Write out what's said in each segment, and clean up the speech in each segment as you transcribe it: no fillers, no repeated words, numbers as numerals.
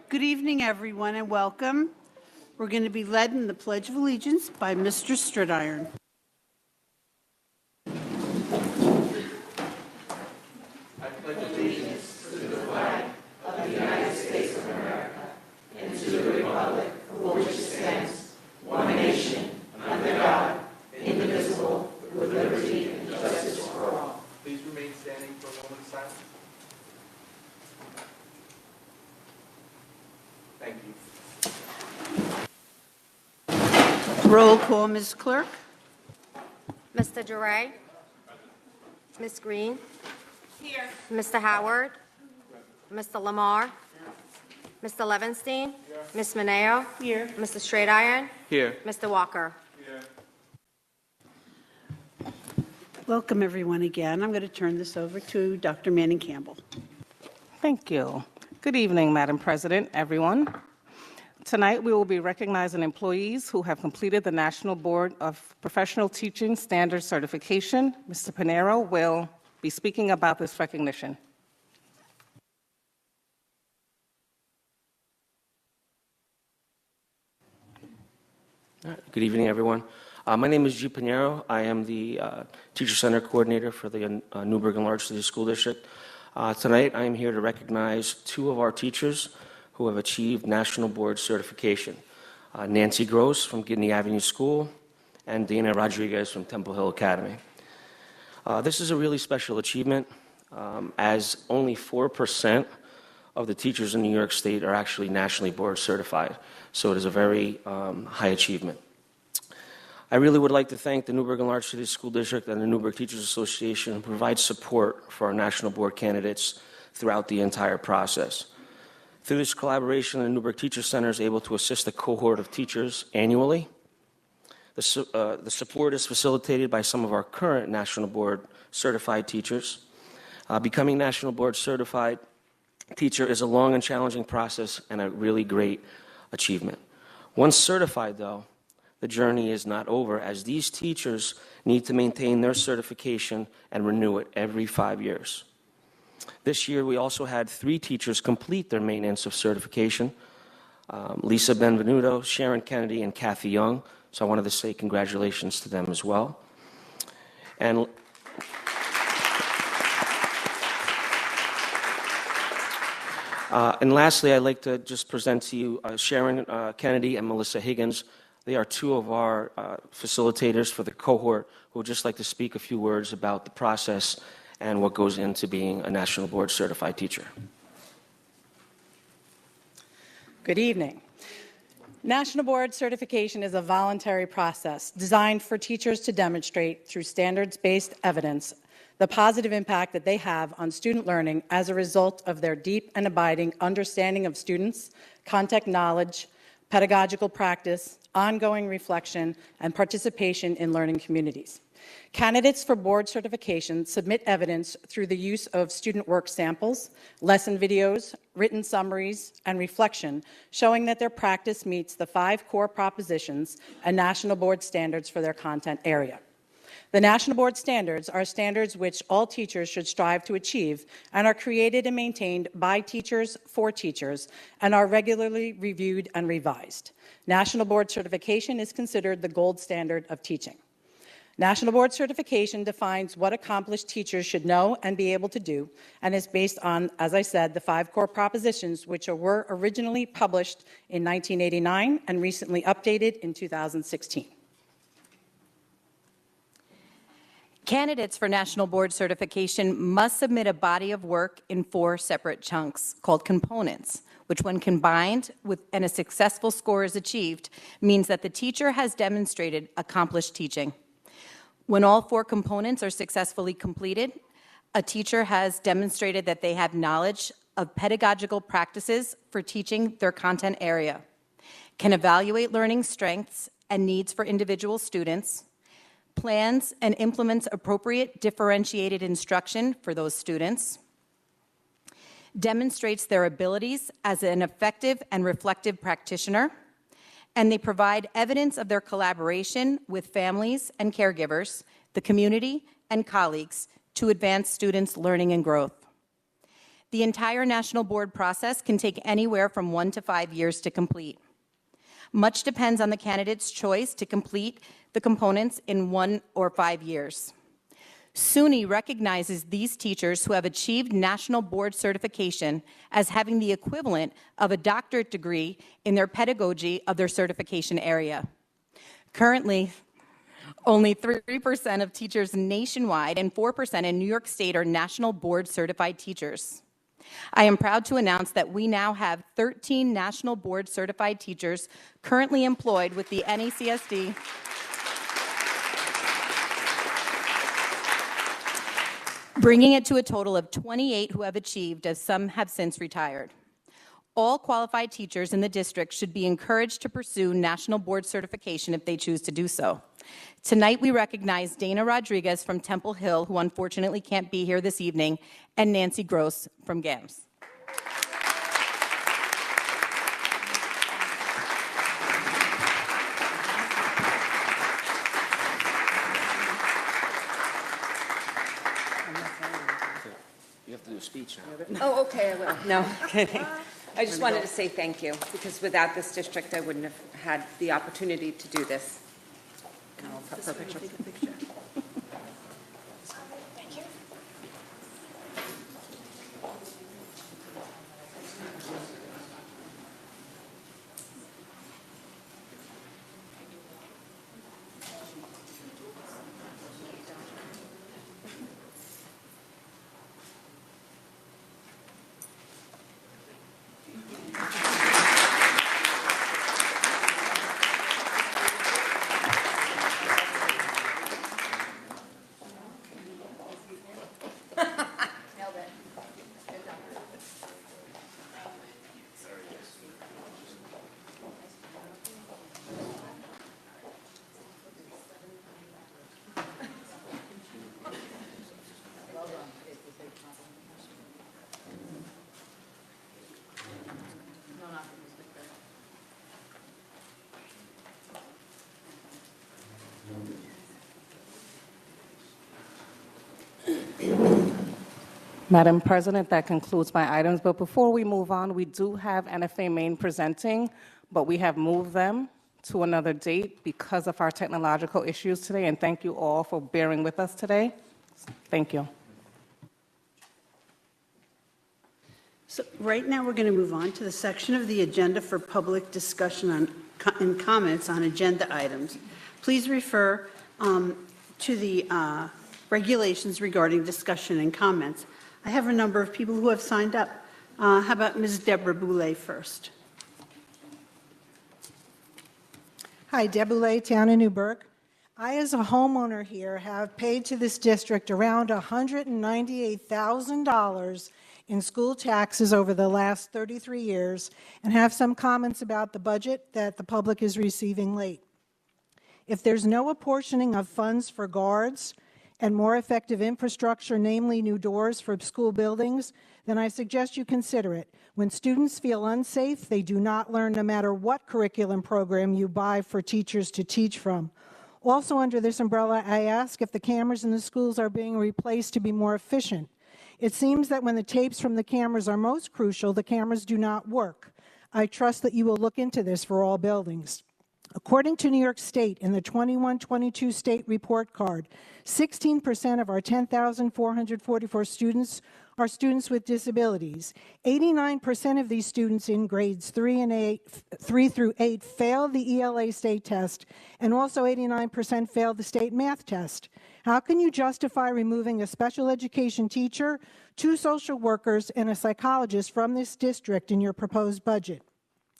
Good evening, everyone, and welcome. We're going to be led in the Pledge of Allegiance by Mr. Stridiron. I pledge allegiance to the flag of the United States of America and to the republic for which it stands, one nation, under God, indivisible, with liberty and justice for all. Please remain standing for a moment of silence. Thank you. Roll call, Ms. Clerk. Mr. Duray? Ms. Green? Here. Mr. Howard? Mr. Lamar? Mr. Levenstein? Ms. Mineo? Here. Mr. Straight-Iron? Here. Mr. Walker? Welcome, everyone, again. I'm going to turn this over to Dr. Manning Campbell. Thank you. Good evening, Madam President, everyone. Tonight, we will be recognizing employees who have completed the National Board of Professional Teaching Standards Certification. Mr. Pinero will be speaking about this recognition. Good evening, everyone. My name is G. Pinero. I am the Teacher Center Coordinator for the Newburgh and Larch City School District. Tonight, I am here to recognize two of our teachers who have achieved National Board certification. Nancy Gross from Gidney Avenue School and Dana Rodriguez from Temple Hill Academy. This is a really special achievement as only 4% of the teachers in New York State are actually nationally board certified. So it is a very high achievement. I really would like to thank the Newburgh and Larch City School District and the Newburgh Teachers Association who provide support for our national board candidates throughout the entire process. Through this collaboration, the Newburgh Teacher Center is able to assist a cohort of teachers annually. The support is facilitated by some of our current national board certified teachers. Becoming national board certified teacher is a long and challenging process and a really great achievement. Once certified, though, the journey is not over, as these teachers need to maintain their certification and renew it every 5 years. This year, we also had 3 teachers complete their maintenance of certification, Lisa Benvenuto, Sharon Kennedy, and Kathy Young. So I wanted to say congratulations to them as well. And lastly, I'd like to just present to you Sharon Kennedy and Melissa Higgins. They are 2 of our facilitators for the cohort who would just like to speak a few words about the process and what goes into being a National Board Certified teacher. Good evening. National Board Certification is a voluntary process designed for teachers to demonstrate through standards-based evidence the positive impact that they have on student learning as a result of their deep and abiding understanding of students, content knowledge, pedagogical practice, ongoing reflection, and participation in learning communities. Candidates for board certification submit evidence through the use of student work samples, lesson videos, written summaries, and reflection, showing that their practice meets the 5 core propositions and national board standards for their content area. The National Board Standards are standards which all teachers should strive to achieve and are created and maintained by teachers for teachers and are regularly reviewed and revised. National Board Certification is considered the gold standard of teaching. National Board Certification defines what accomplished teachers should know and be able to do, and is based on, as I said, the 5 core propositions, which were originally published in 1989 and recently updated in 2016. Candidates for National Board Certification must submit a body of work in 4 separate chunks called components, which when combined and a successful score is achieved, means that the teacher has demonstrated accomplished teaching. When all 4 components are successfully completed, a teacher has demonstrated that they have knowledge of pedagogical practices for teaching their content area, can evaluate learning strengths and needs for individual students, plans and implements appropriate differentiated instruction for those students, demonstrates their abilities as an effective and reflective practitioner, and they provide evidence of their collaboration with families and caregivers, the community, and colleagues to advance students' learning and growth. The entire national board process can take anywhere from 1 to 5 years to complete. Much depends on the candidate's choice to complete the components in 1 or 5 years. SUNY recognizes these teachers who have achieved national board certification as having the equivalent of a doctorate degree in their pedagogy of their certification area. Currently, only 3% of teachers nationwide and 4% in New York State are national board certified teachers. I am proud to announce that we now have 13 national board certified teachers currently employed with the NECSD, bringing it to a total of 28 who have achieved, as some have since retired. All qualified teachers in the district should be encouraged to pursue national board certification if they choose to do so. Tonight, we recognize Dana Rodriguez from Temple Hill, who unfortunately can't be here this evening, and Nancy Gross from GAMS. You have to do a speech now. Oh, okay, I will. No, kidding. I just wanted to say thank you, because without this district, I wouldn't have had the opportunity to do this. Madam President, that concludes my items. But before we move on, we do have NFA Maine presenting, but we have moved them to another date because of our technological issues today. And thank you all for bearing with us today. Thank you. So right now, we're going to move on to the section of the agenda for public discussion and comments on agenda items. Please refer to the regulations regarding discussion and comments. I have a number of people who have signed up. How about Ms. Deborah Boulay first? Hi, Deb Boulay, Town of Newburgh. I, as a homeowner here, have paid to this district around $198,000 in school taxes over the last 33 years and have some comments about the budget that the public is receiving late. If there's no apportioning of funds for guards and more effective infrastructure, namely new doors for school buildings, then I suggest you consider it. When students feel unsafe, they do not learn no matter what curriculum program you buy for teachers to teach from. Also under this umbrella, I ask if the cameras in the schools are being replaced to be more efficient. It seems that when the tapes from the cameras are most crucial, the cameras do not work. I trust that you will look into this for all buildings. According to New York State, in the 21-22 state report card, 16% of our 10,444 students are students with disabilities. 89% of these students in grades 3 through 8 fail the ELA state test, and also 89% fail the state math test. How can you justify removing a special education teacher, 2 social workers, and a psychologist from this district in your proposed budget?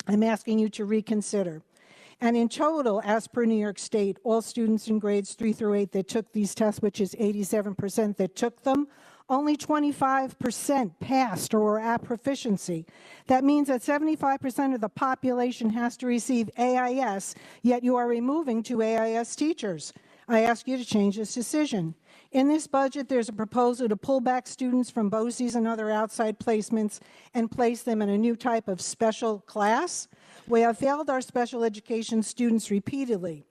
I'm asking you to reconsider. And in total, as per New York State, all students in grades 3 through 8 that took these tests, which is 87% that took them, only 25% passed or were at proficiency. That means that 75% of the population has to receive AIS, yet you are removing 2 AIS teachers. I ask you to change this decision. In this budget, there's a proposal to pull back students from BOCES and other outside placements and place them in a new type of special class. We have failed our special education students repeatedly.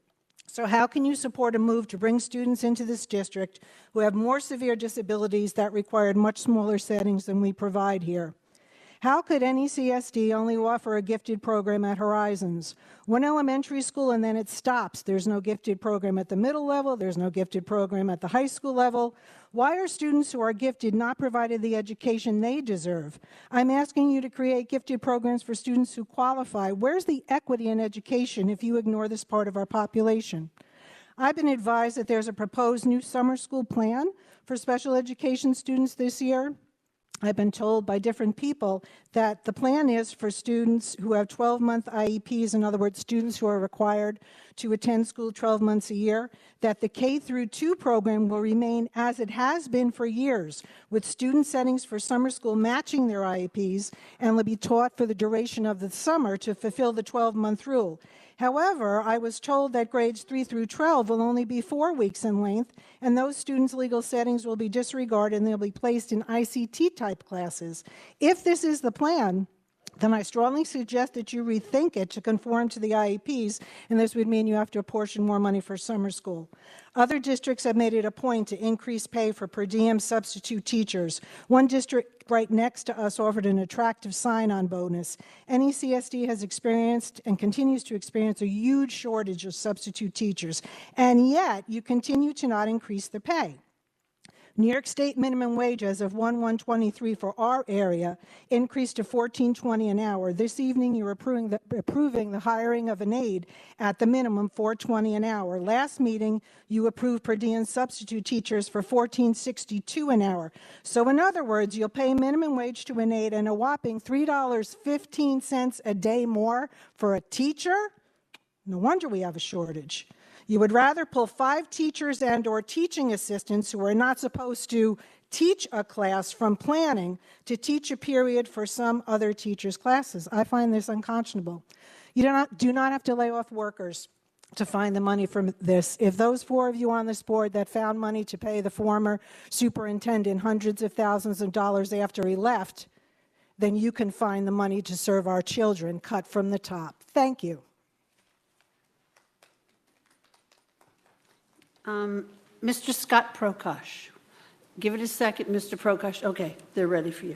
So how can you support a move to bring students into this district who have more severe disabilities that required much smaller settings than we provide here? How could any CSD only offer a gifted program at Horizons? One elementary school and then it stops. There's no gifted program at the middle level. There's no gifted program at the high school level. Why are students who are gifted not provided the education they deserve? I'm asking you to create gifted programs for students who qualify. Where's the equity in education if you ignore this part of our population? I've been advised that there's a proposed new summer school plan for special education students this year. I've been told by different people that the plan is for students who have 12-month IEPs, in other words, students who are required to attend school 12 months a year, that the K through 2 program will remain as it has been for years, with student settings for summer school matching their IEPs, and will be taught for the duration of the summer to fulfill the 12-month rule. However, I was told that grades 3 through 12 will only be 4 weeks in length, and those students' legal settings will be disregarded and they'll be placed in ICT-type classes. If this is the plan, then I strongly suggest that you rethink it to conform to the IEPs, and this would mean you have to apportion more money for summer school. Other districts have made it a point to increase pay for per diem substitute teachers. One district right next to us offered an attractive sign-on bonus. NECSD has experienced and continues to experience a huge shortage of substitute teachers, and yet you continue to not increase the pay. New York State minimum wage as of 1/1/23 for our area increased to $14.20 an hour. This evening, you're approving the hiring of an aide at the minimum $4.20 an hour. Last meeting, you approved per diem substitute teachers for $14.62 an hour. So in other words, you'll pay minimum wage to an aide and a whopping $3.15 a day more for a teacher? No wonder we have a shortage. You would rather pull 5 teachers and/or teaching assistants who are not supposed to teach a class from planning to teach a period for some other teacher's classes. I find this unconscionable. You do not have to lay off workers to find the money from this. If those 4 of you on this board that found money to pay the former superintendent hundreds of thousands of dollars after he left, then you can find the money to serve our children, cut from the top. Thank you. Mr. Scott Prokosh. Give it a second, Mr. Prokosh. Okay, they're ready for you.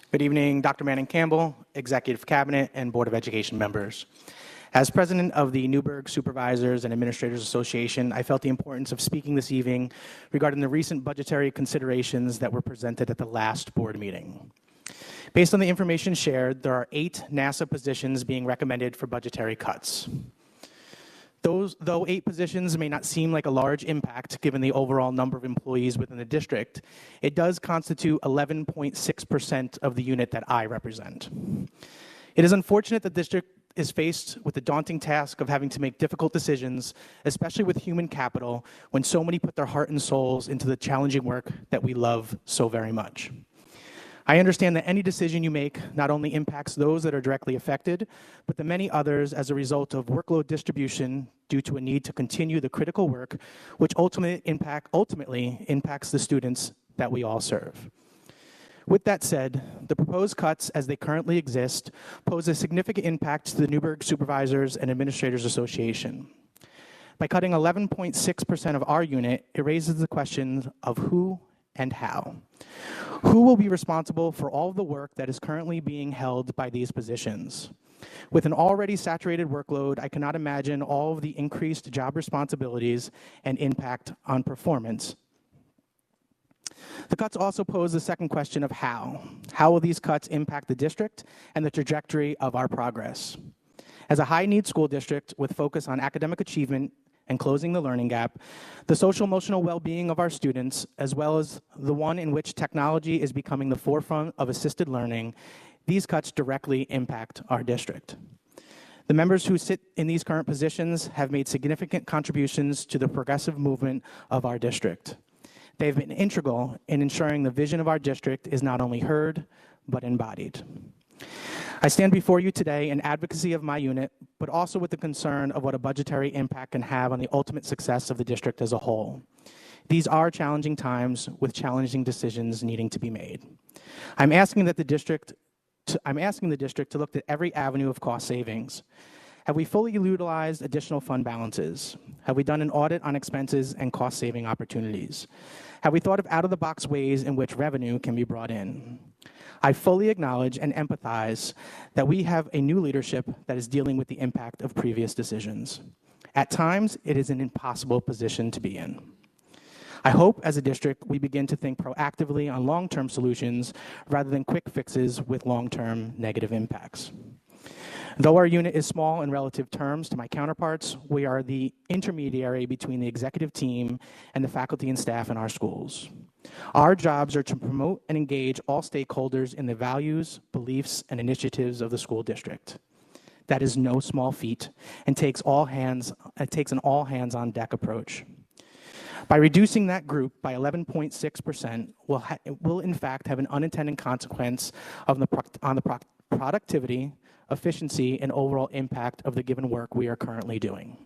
Good evening, Dr. Manning Campbell, Executive Cabinet, and Board of Education members. As president of the Newburgh Supervisors and Administrators Association, I felt the importance of speaking this evening regarding the recent budgetary considerations that were presented at the last board meeting. Based on the information shared, there are 8 NASA positions being recommended for budgetary cuts. Though 8 positions may not seem like a large impact given the overall number of employees within the district, it does constitute 11.6% of the unit that I represent. It is unfortunate that the district is faced with the daunting task of having to make difficult decisions, especially with human capital, when so many put their heart and souls into the challenging work that we love so very much. I understand that any decision you make not only impacts those that are directly affected, but the many others as a result of workload distribution due to a need to continue the critical work, which ultimately impacts the students that we all serve. With that said, the proposed cuts as they currently exist pose a significant impact to the Newburgh Supervisors and Administrators Association. By cutting 11.6% of our unit, it raises the question of who and how. Who will be responsible for all of the work that is currently being held by these positions? With an already saturated workload, I cannot imagine all of the increased job responsibilities and impact on performance. The cuts also pose the second question of how. How will these cuts impact the district and the trajectory of our progress? As a high-need school district with focus on academic achievement and closing the learning gap, the social-emotional well-being of our students, as well as the one in which technology is becoming the forefront of assisted learning, these cuts directly impact our district. The members who sit in these current positions have made significant contributions to the progressive movement of our district. They've been integral in ensuring the vision of our district is not only heard, but embodied. I stand before you today in advocacy of my unit, but also with the concern of what a budgetary impact can have on the ultimate success of the district as a whole. These are challenging times with challenging decisions needing to be made. I'm asking the district to look at every avenue of cost savings. Have we fully utilized additional fund balances? Have we done an audit on expenses and cost-saving opportunities? Have we thought of out-of-the-box ways in which revenue can be brought in? I fully acknowledge and empathize that we have a new leadership that is dealing with the impact of previous decisions. At times, it is an impossible position to be in. I hope, as a district, we begin to think proactively on long-term solutions rather than quick fixes with long-term negative impacts. Though our unit is small in relative terms to my counterparts, we are the intermediary between the executive team and the faculty and staff in our schools. Our jobs are to promote and engage all stakeholders in the values, beliefs, and initiatives of the school district. That is no small feat and takes an all hands on deck approach. By reducing that group by 11.6%, will in fact have an unintended consequence on the productivity, efficiency, and overall impact of the given work we are currently doing.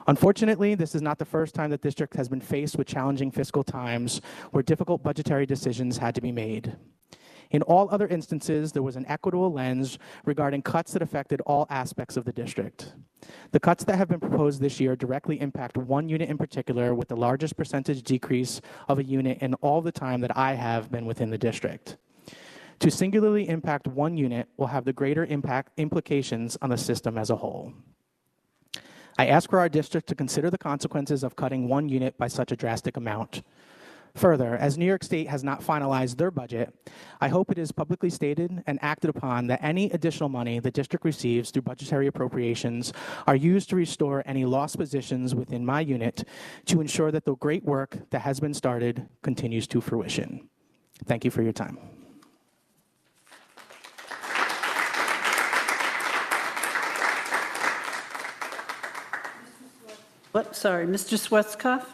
Unfortunately, this is not the first time the district has been faced with challenging fiscal times where difficult budgetary decisions had to be made. In all other instances, there was an equitable lens regarding cuts that affected all aspects of the district. The cuts that have been proposed this year directly impact one unit in particular, with the largest percentage decrease of a unit in all the time that I have been within the district. To singularly impact one unit will have the greater implications on the system as a whole. I ask for our district to consider the consequences of cutting one unit by such a drastic amount. Further, as New York State has not finalized their budget, I hope it is publicly stated and acted upon that any additional money the district receives through budgetary appropriations are used to restore any lost positions within my unit to ensure that the great work that has been started continues to fruition. Thank you for your time. Sorry, Mr. Swetskoff?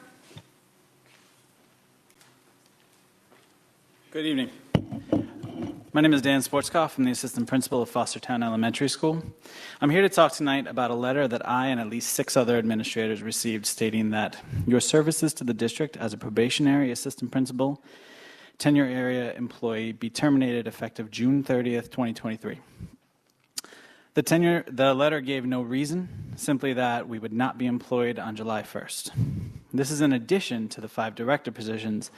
Good evening. My name is Dan Sportskoff. I'm the assistant principal of Fostertown Elementary School. I'm here to talk tonight about a letter that I and at least 6 other administrators received stating that your services to the district as a probationary assistant principal, tenure area employee be terminated effective June 30th, 2023. The letter gave no reason, simply that we would not be employed on July 1st. This is in addition to the 5 director positions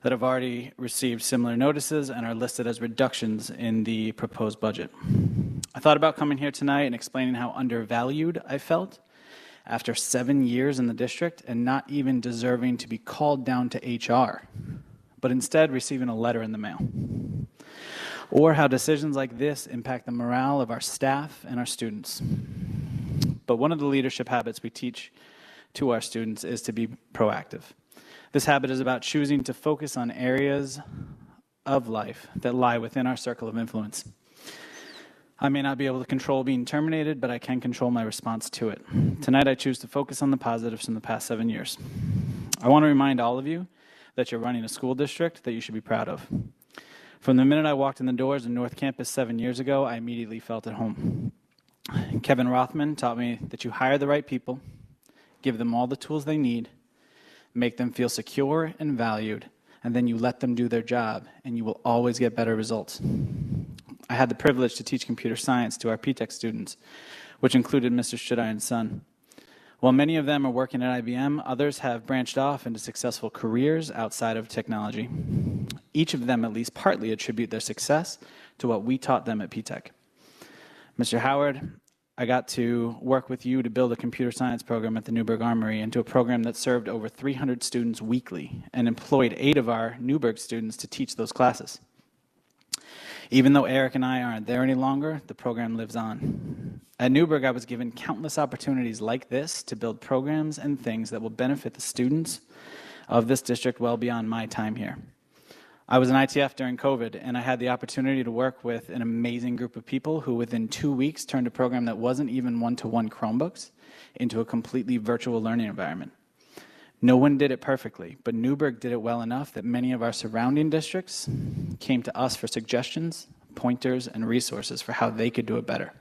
that have already received similar notices and are listed as reductions in the proposed budget. I thought about coming here tonight and explaining how undervalued I felt after 7 years in the district and not even deserving to be called down to HR, but instead receiving a letter in the mail. Or how decisions like this impact the morale of our staff and our students. But one of the leadership habits we teach to our students is to be proactive. This habit is about choosing to focus on areas of life that lie within our circle of influence. I may not be able to control being terminated, but I can control my response to it. Tonight, I choose to focus on the positives from the past 7 years. I want to remind all of you that you're running a school district that you should be proud of. From the minute I walked in the doors in North Campus 7 years ago, I immediately felt at home. Kevin Rothman taught me that you hire the right people, give them all the tools they need, make them feel secure and valued, and then you let them do their job, and you will always get better results. I had the privilege to teach computer science to our P-Tech students, which included Mr. Shadian's son. While many of them are working at IBM, others have branched off into successful careers outside of technology. Each of them at least partly attribute their success to what we taught them at P-Tech. Mr. Howard, I got to work with you to build a computer science program at the Newburgh Armory into a program that served over 300 students weekly and employed 8 of our Newburgh students to teach those classes. Even though Eric and I aren't there any longer, the program lives on. At Newburgh, I was given countless opportunities like this to build programs and things that will benefit the students of this district well beyond my time here. I was an ITF during COVID, and I had the opportunity to work with an amazing group of people who within 2 weeks turned a program that wasn't even one-to-one Chromebooks into a completely virtual learning environment. No one did it perfectly, but Newburgh did it well enough that many of our surrounding districts came to us for suggestions, pointers, and resources for how they could do it better.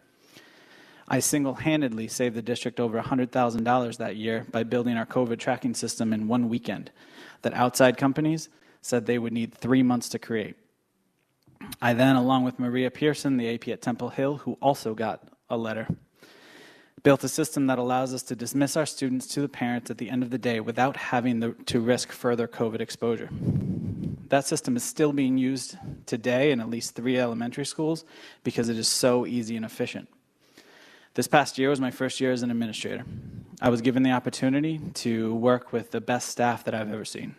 I single-handedly saved the district over $100,000 that year by building our COVID tracking system in one weekend that outside companies said they would need 3 months to create. I then, along with Maria Pearson, the AP at Temple Hill, who also got a letter, built a system that allows us to dismiss our students to the parents at the end of the day without having to risk further COVID exposure. That system is still being used today in at least 3 elementary schools because it is so easy and efficient. This past year was my first year as an administrator. I was given the opportunity to work with the best staff that I've ever seen.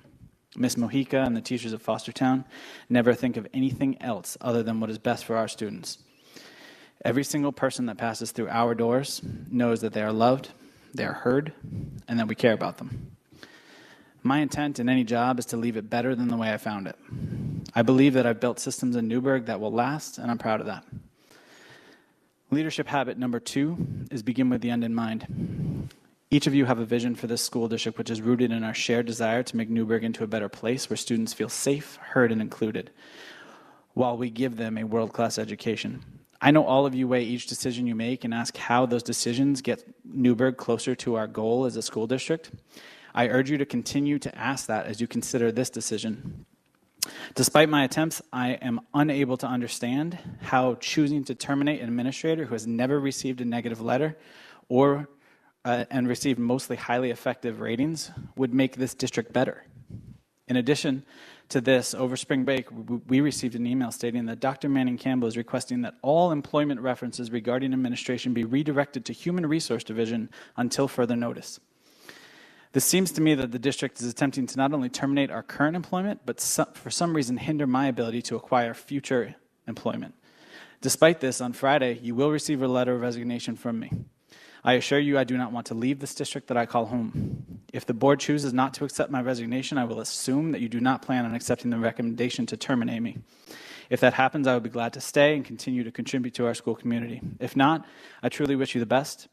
Ms. Mojica and the teachers of Fostertown never think of anything else other than what is best for our students. Every single person that passes through our doors knows that they are loved, they are heard, and that we care about them. My intent in any job is to leave it better than the way I found it. I believe that I've built systems in Newburgh that will last, and I'm proud of that. Leadership habit number 2 is begin with the end in mind. Each of you have a vision for this school district which is rooted in our shared desire to make Newburgh into a better place where students feel safe, heard, and included, while we give them a world-class education. I know all of you weigh each decision you make and ask how those decisions get Newburgh closer to our goal as a school district. I urge you to continue to ask that as you consider this decision. Despite my attempts, I am unable to understand how choosing to terminate an administrator who has never received a negative letter and received mostly highly effective ratings would make this district better. In addition to this, over spring break, we received an email stating that Dr. Manning Campbell is requesting that all employment references regarding administration be redirected to Human Resource Division until further notice. This seems to me that the district is attempting to not only terminate our current employment, but for some reason hinder my ability to acquire future employment. Despite this, on Friday, you will receive a letter of resignation from me. I assure you I do not want to leave this district that I call home. If the board chooses not to accept my resignation, I will assume that you do not plan on accepting the recommendation to terminate me. If that happens, I would be glad to stay and continue to contribute to our school community. If not, I truly wish you the best.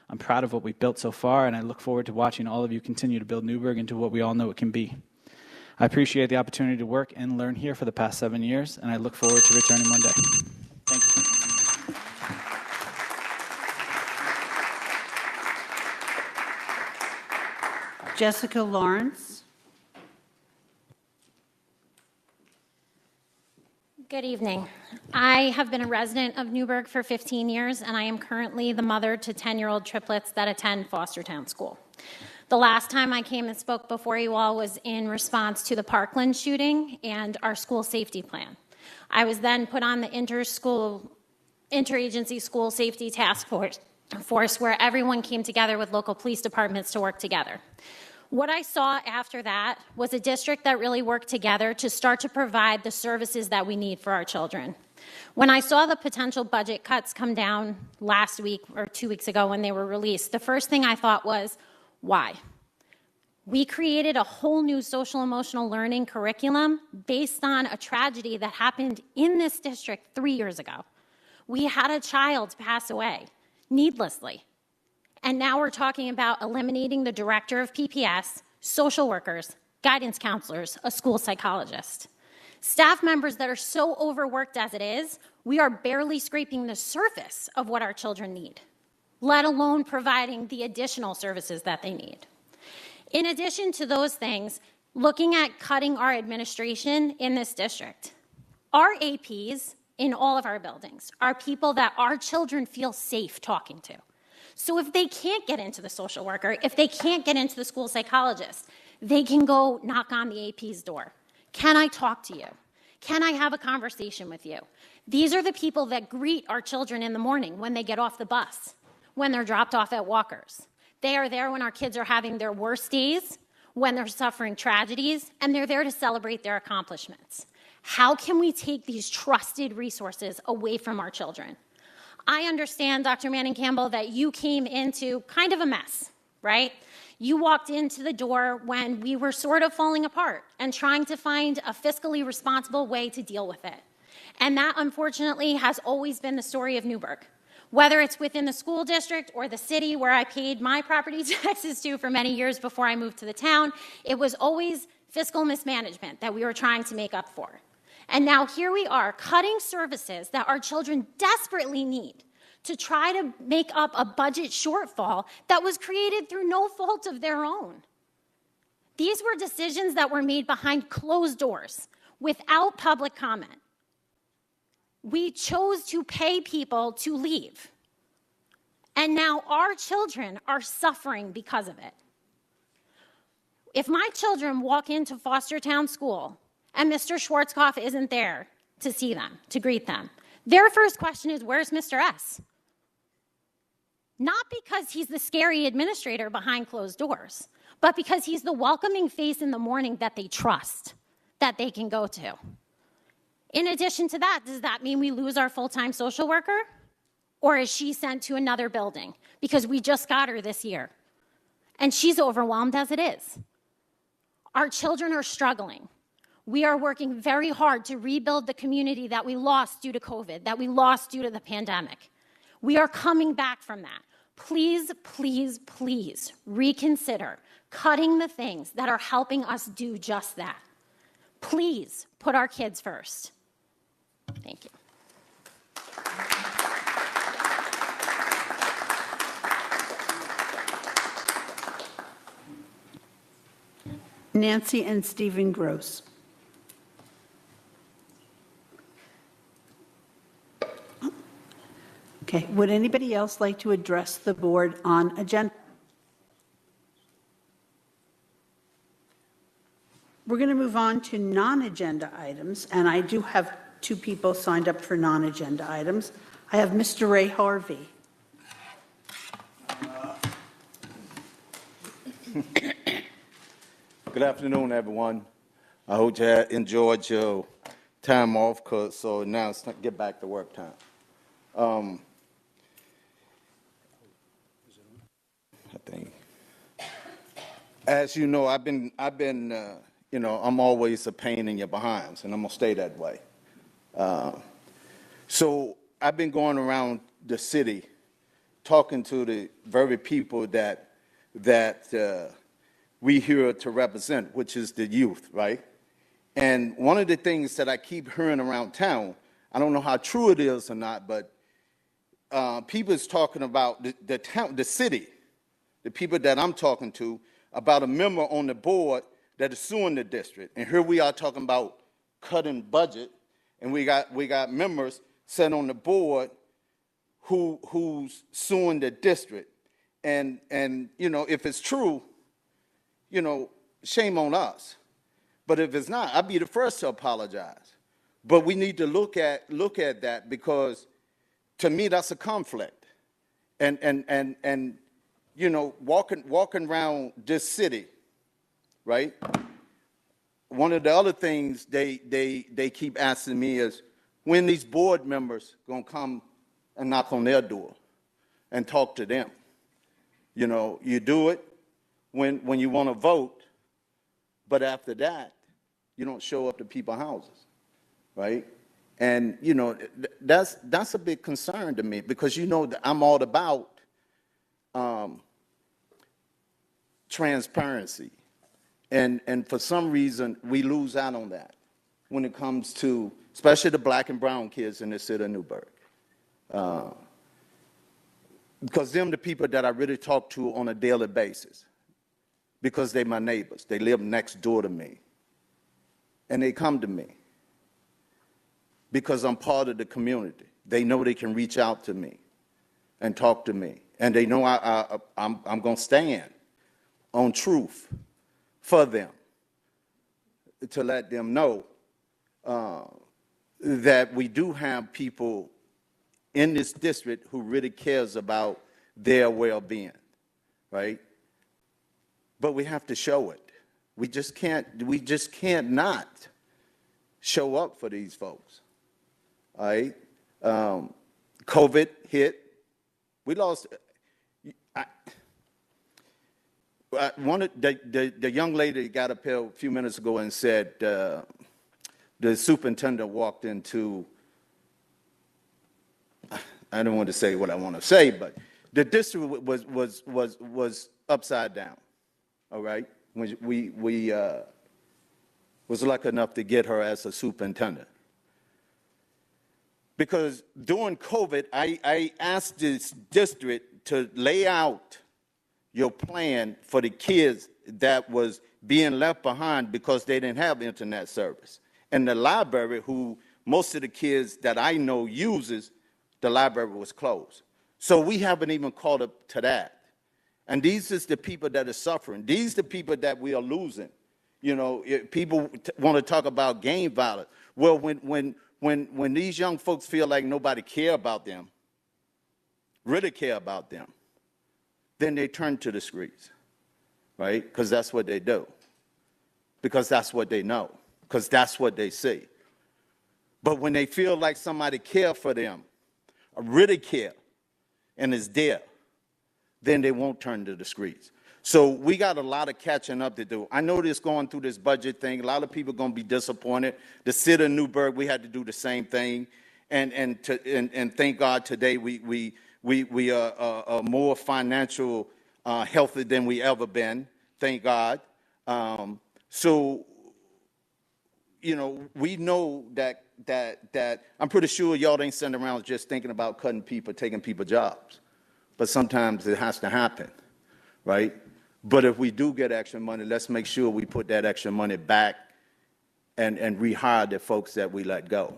I'm proud of what we've built so far, and I look forward to watching all of you continue to build Newburgh into what we all know it can be. I appreciate the opportunity to work and learn here for the past 7 years, and I look forward to returning one day. Thank you. Jessica Lawrence. Good evening. I have been a resident of Newburgh for 15 years, and I am currently the mother to 10-year-old triplets that attend Fostertown School. The last time I came and spoke before you all was in response to the Parkland shooting and our school safety plan. I was then put on the interagency school safety task force where everyone came together with local police departments to work together. What I saw after that was a district that really worked together to start to provide the services that we need for our children. When I saw the potential budget cuts come down last week or 2 weeks ago when they were released, the first thing I thought was, why? We created a whole new social emotional learning curriculum based on a tragedy that happened in this district 3 years ago. We had a child pass away needlessly. And now we're talking about eliminating the director of PPS, social workers, guidance counselors, a school psychologist. Staff members that are so overworked as it is, we are barely scraping the surface of what our children need, let alone providing the additional services that they need. In addition to those things, looking at cutting our administration in this district, our APs in all of our buildings are people that our children feel safe talking to. So if they can't get into the social worker, if they can't get into the school psychologist, they can go knock on the AP's door. Can I talk to you? Can I have a conversation with you? These are the people that greet our children in the morning when they get off the bus, when they're dropped off at Walkers. They are there when our kids are having their worst days, when they're suffering tragedies, and they're there to celebrate their accomplishments. How can we take these trusted resources away from our children? I understand, Dr. Manning Campbell, that you came into kind of a mess, right? You walked into the door when we were sort of falling apart and trying to find a fiscally responsible way to deal with it. And that, unfortunately, has always been the story of Newburgh. Whether it's within the school district or the city where I paid my property taxes to for many years before I moved to the town, it was always fiscal mismanagement that we were trying to make up for. And now here we are, cutting services that our children desperately need to try to make up a budget shortfall that was created through no fault of their own. These were decisions that were made behind closed doors, without public comment. We chose to pay people to leave. And now our children are suffering because of it. If my children walk into Fostertown School and Mr. Schwarzkopf isn't there to see them, to greet them, their first question is, where's Mr. S? Not because he's the scary administrator behind closed doors, but because he's the welcoming face in the morning that they trust, that they can go to. In addition to that, does that mean we lose our full-time social worker? Or is she sent to another building? Because we just got her this year. And she's overwhelmed as it is. Our children are struggling. We are working very hard to rebuild the community that we lost due to COVID, that we lost due to the pandemic. We are coming back from that. Please, please, please reconsider cutting the things that are helping us do just that. Please put our kids first. Thank you. Nancy and Stephen Gross. Okay, would anybody else like to address the board on agenda? We're going to move on to non-agenda items, and I do have two people signed up for non-agenda items. I have Mr. Ray Harvey. Good afternoon, everyone. I hope you enjoyed your time off, so now it's time to get back to work time. I think, as you know, I've been, I'm always a pain in your behinds, and I'm gonna stay that way. So I've been going around the city, talking to the very people that we here to represent, which is the youth, right? And one of the things that I keep hearing around town, I don't know how true it is or not, but people is talking about the town, the city, the people that I'm talking to, about a member on the board that is suing the district. And here we are talking about cutting budget, and we got members sitting on the board who's suing the district. And if it's true, shame on us. But if it's not, I'll be the first to apologize. But we need to look at that, because to me that's a conflict. And walking around this city, right? One of the other things they keep asking me is, when these board members gonna come and knock on their door and talk to them? You do it when you want to vote, but after that, you don't show up to people's houses, right? And that's a big concern to me, because that I'm all about transparency, and for some reason we lose out on that when it comes to, especially the black and brown kids in the city of Newburgh. Because them the people that I really talk to on a daily basis, because they're my neighbors. They live next door to me. And they come to me because I'm part of the community. They know they can reach out to me and talk to me. And they know I'm going to stand on truth for them, to let them know that we do have people in this district who really cares about their well-being, right? But we have to show it. We just can't not show up for these folks, all right? COVID hit. We lost. One of the young lady got up here a few minutes ago and said the superintendent walked into, I don't want to say what I want to say, but the district was upside down. All right, we was lucky enough to get her as a superintendent, Because during COVID, I asked this district to lay out your plan for the kids that was being left behind because they didn't have internet service. And the library, who most of the kids that I know uses, the library was closed. So we haven't even caught up to that. And these is the people that are suffering. These are the people that we are losing. You know, people want to talk about gang violence. Well, when these young folks feel like nobody care about them, really care about them, then they turn to the streets, right? Because that's what they do. Because that's what they know. Because that's what they see. But when they feel like somebody care for them, or really care, and is there, then they won't turn to the streets. So we got a lot of catching up to do. I know this going through this budget thing. A lot of people are going to be disappointed. The city of Newburgh, we had to do the same thing. And thank God today we are more financial healthy than we ever been. Thank God. So, you know, we know that I'm pretty sure y'all ain't sitting around just thinking about cutting people, taking people jobs. But sometimes it has to happen, right? But if we do get extra money, let's make sure we put that extra money back and rehire the folks that we let go.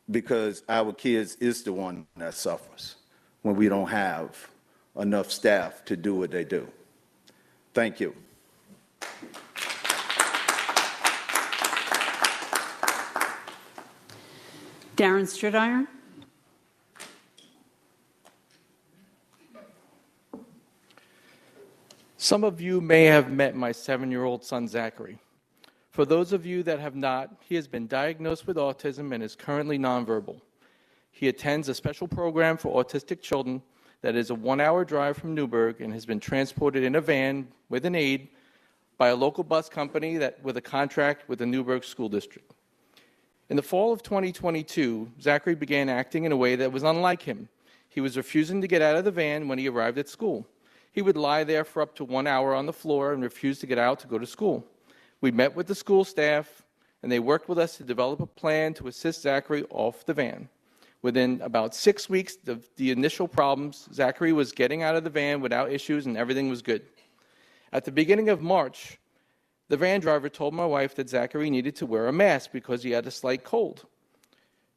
Because our kids is the one that suffers when we don't have enough staff to do what they do. Thank you. Darren Stridiron. Some of you may have met my 7-year-old son, Zachary. For those of you that have not, he has been diagnosed with autism and is currently nonverbal. He attends a special program for autistic children that is a 1-hour drive from Newburgh and has been transported in a van with an aide by a local bus company with a contract with the Newburgh School District. In the fall of 2022, Zachary began acting in a way that was unlike him. He was refusing to get out of the van when he arrived at school. He would lie there for up to 1 hour on the floor and refuse to get out to go to school. We met with the school staff, and they worked with us to develop a plan to assist Zachary off the van. Within about 6 weeks of the initial problems, Zachary was getting out of the van without issues and everything was good. At the beginning of March, the van driver told my wife that Zachary needed to wear a mask because he had a slight cold.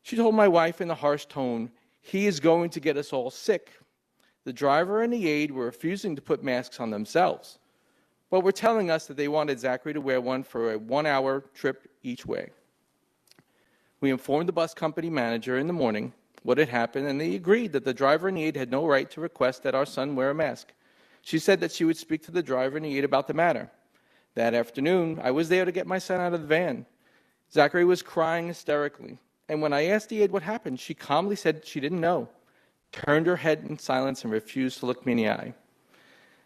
She told my wife in a harsh tone, "He is going to get us all sick." The driver and the aide were refusing to put masks on themselves, but were telling us that they wanted Zachary to wear one for a 1-hour trip each way. We informed the bus company manager in the morning what had happened, and they agreed that the driver and the aide had no right to request that our son wear a mask. She said that she would speak to the driver and the aide about the matter. That afternoon, I was there to get my son out of the van. Zachary was crying hysterically, and when I asked the aide what happened, she calmly said she didn't know, turned her head in silence, and refused to look me in the eye.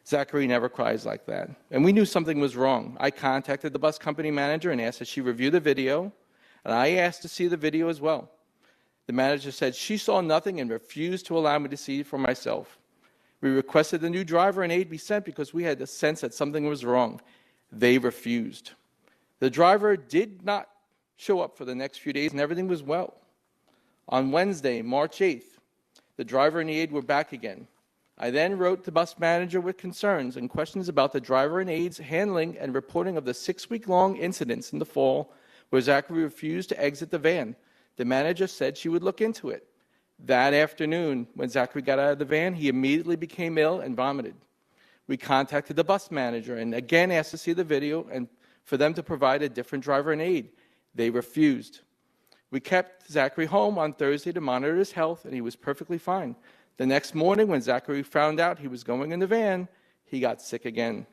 Zachary never cries like that, and we knew something was wrong. I contacted the bus company manager and asked that she review the video, and I asked to see the video as well. The manager said she saw nothing and refused to allow me to see it for myself. We requested the new driver and aide be sent because we had a sense that something was wrong. They refused. The driver did not show up for the next few days, and everything was well. On Wednesday, March 8th, the driver and the aide were back again. I then wrote the bus manager with concerns and questions about the driver and aide's handling and reporting of the 6-week-long incidents in the fall where Zachary refused to exit the van. The manager said she would look into it. That afternoon, when Zachary got out of the van, he immediately became ill and vomited. We contacted the bus manager and again asked to see the video and for them to provide a different driver and aide. They refused. We kept Zachary home on Thursday to monitor his health, and he was perfectly fine. The next morning, when Zachary found out he was going in the van, he got sick again.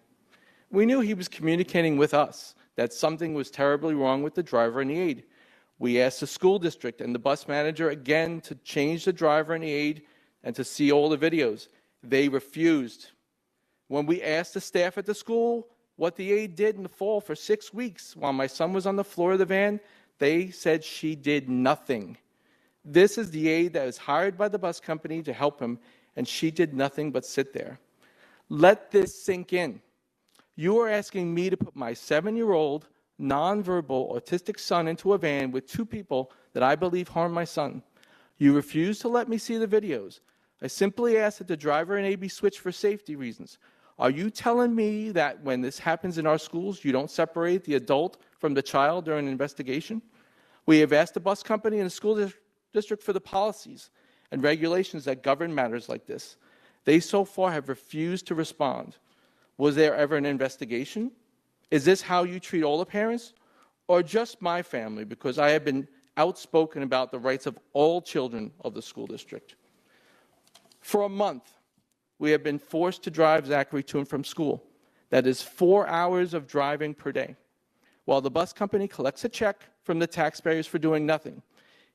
We knew he was communicating with us that something was terribly wrong with the driver and the aide. We asked the school district and the bus manager again to change the driver and the aide and to see all the videos. They refused. When we asked the staff at the school what the aide did in the fall for 6 weeks while my son was on the floor of the van, they said she did nothing. This is the aide that was hired by the bus company to help him, and she did nothing but sit there. Let this sink in. You are asking me to put my 7-year-old, nonverbal, autistic son into a van with 2 people that I believe harmed my son. You refused to let me see the videos. I simply asked that the driver and A be switched for safety reasons. Are you telling me that when this happens in our schools, you don't separate the adult from the child during an investigation? We have asked the bus company and the school district for the policies and regulations that govern matters like this. They so far have refused to respond. Was there ever an investigation? Is this how you treat all the parents? Or just my family, because I have been outspoken about the rights of all children of the school district. For a month, we have been forced to drive Zachary to and from school. That is 4 hours of driving per day, while the bus company collects a check from the taxpayers for doing nothing.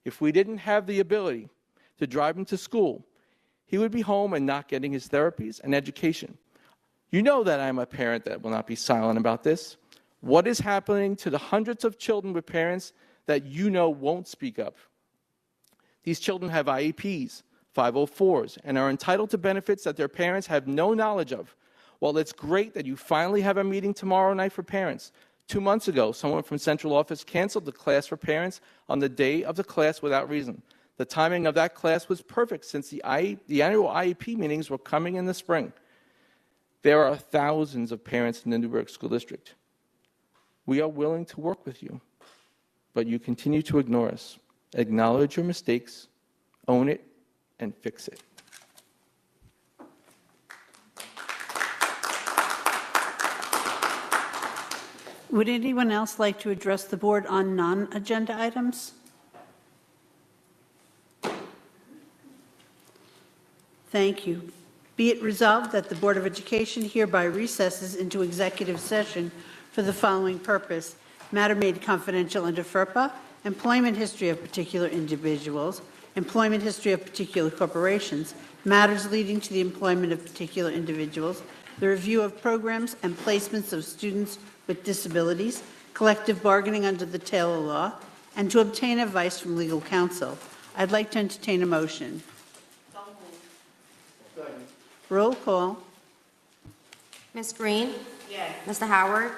If we didn't have the ability to drive him to school, he would be home and not getting his therapies and education. You know that I'm a parent that will not be silent about this. What is happening to the hundreds of children with parents that you know won't speak up? These children have IEPs, 504s, and are entitled to benefits that their parents have no knowledge of. While it's great that you finally have a meeting tomorrow night for parents, 2 months ago, someone from central office canceled the class for parents on the day of the class without reason. The timing of that class was perfect since the annual IEP meetings were coming in the spring. There are thousands of parents in the Newburgh School District. We are willing to work with you, but you continue to ignore us. Acknowledge your mistakes, own it, and fix it. Would anyone else like to address the board on non-agenda items? Thank you. Be it resolved that the Board of Education hereby recesses into executive session for the following purpose: matter made confidential under FERPA, employment history of particular individuals, employment history of particular corporations, matters leading to the employment of particular individuals, the review of programs and placements of students with disabilities, collective bargaining under the Taylor Law, and to obtain advice from legal counsel. I'd like to entertain a motion. Roll call. Ms. Green? Yes. Mr. Howard?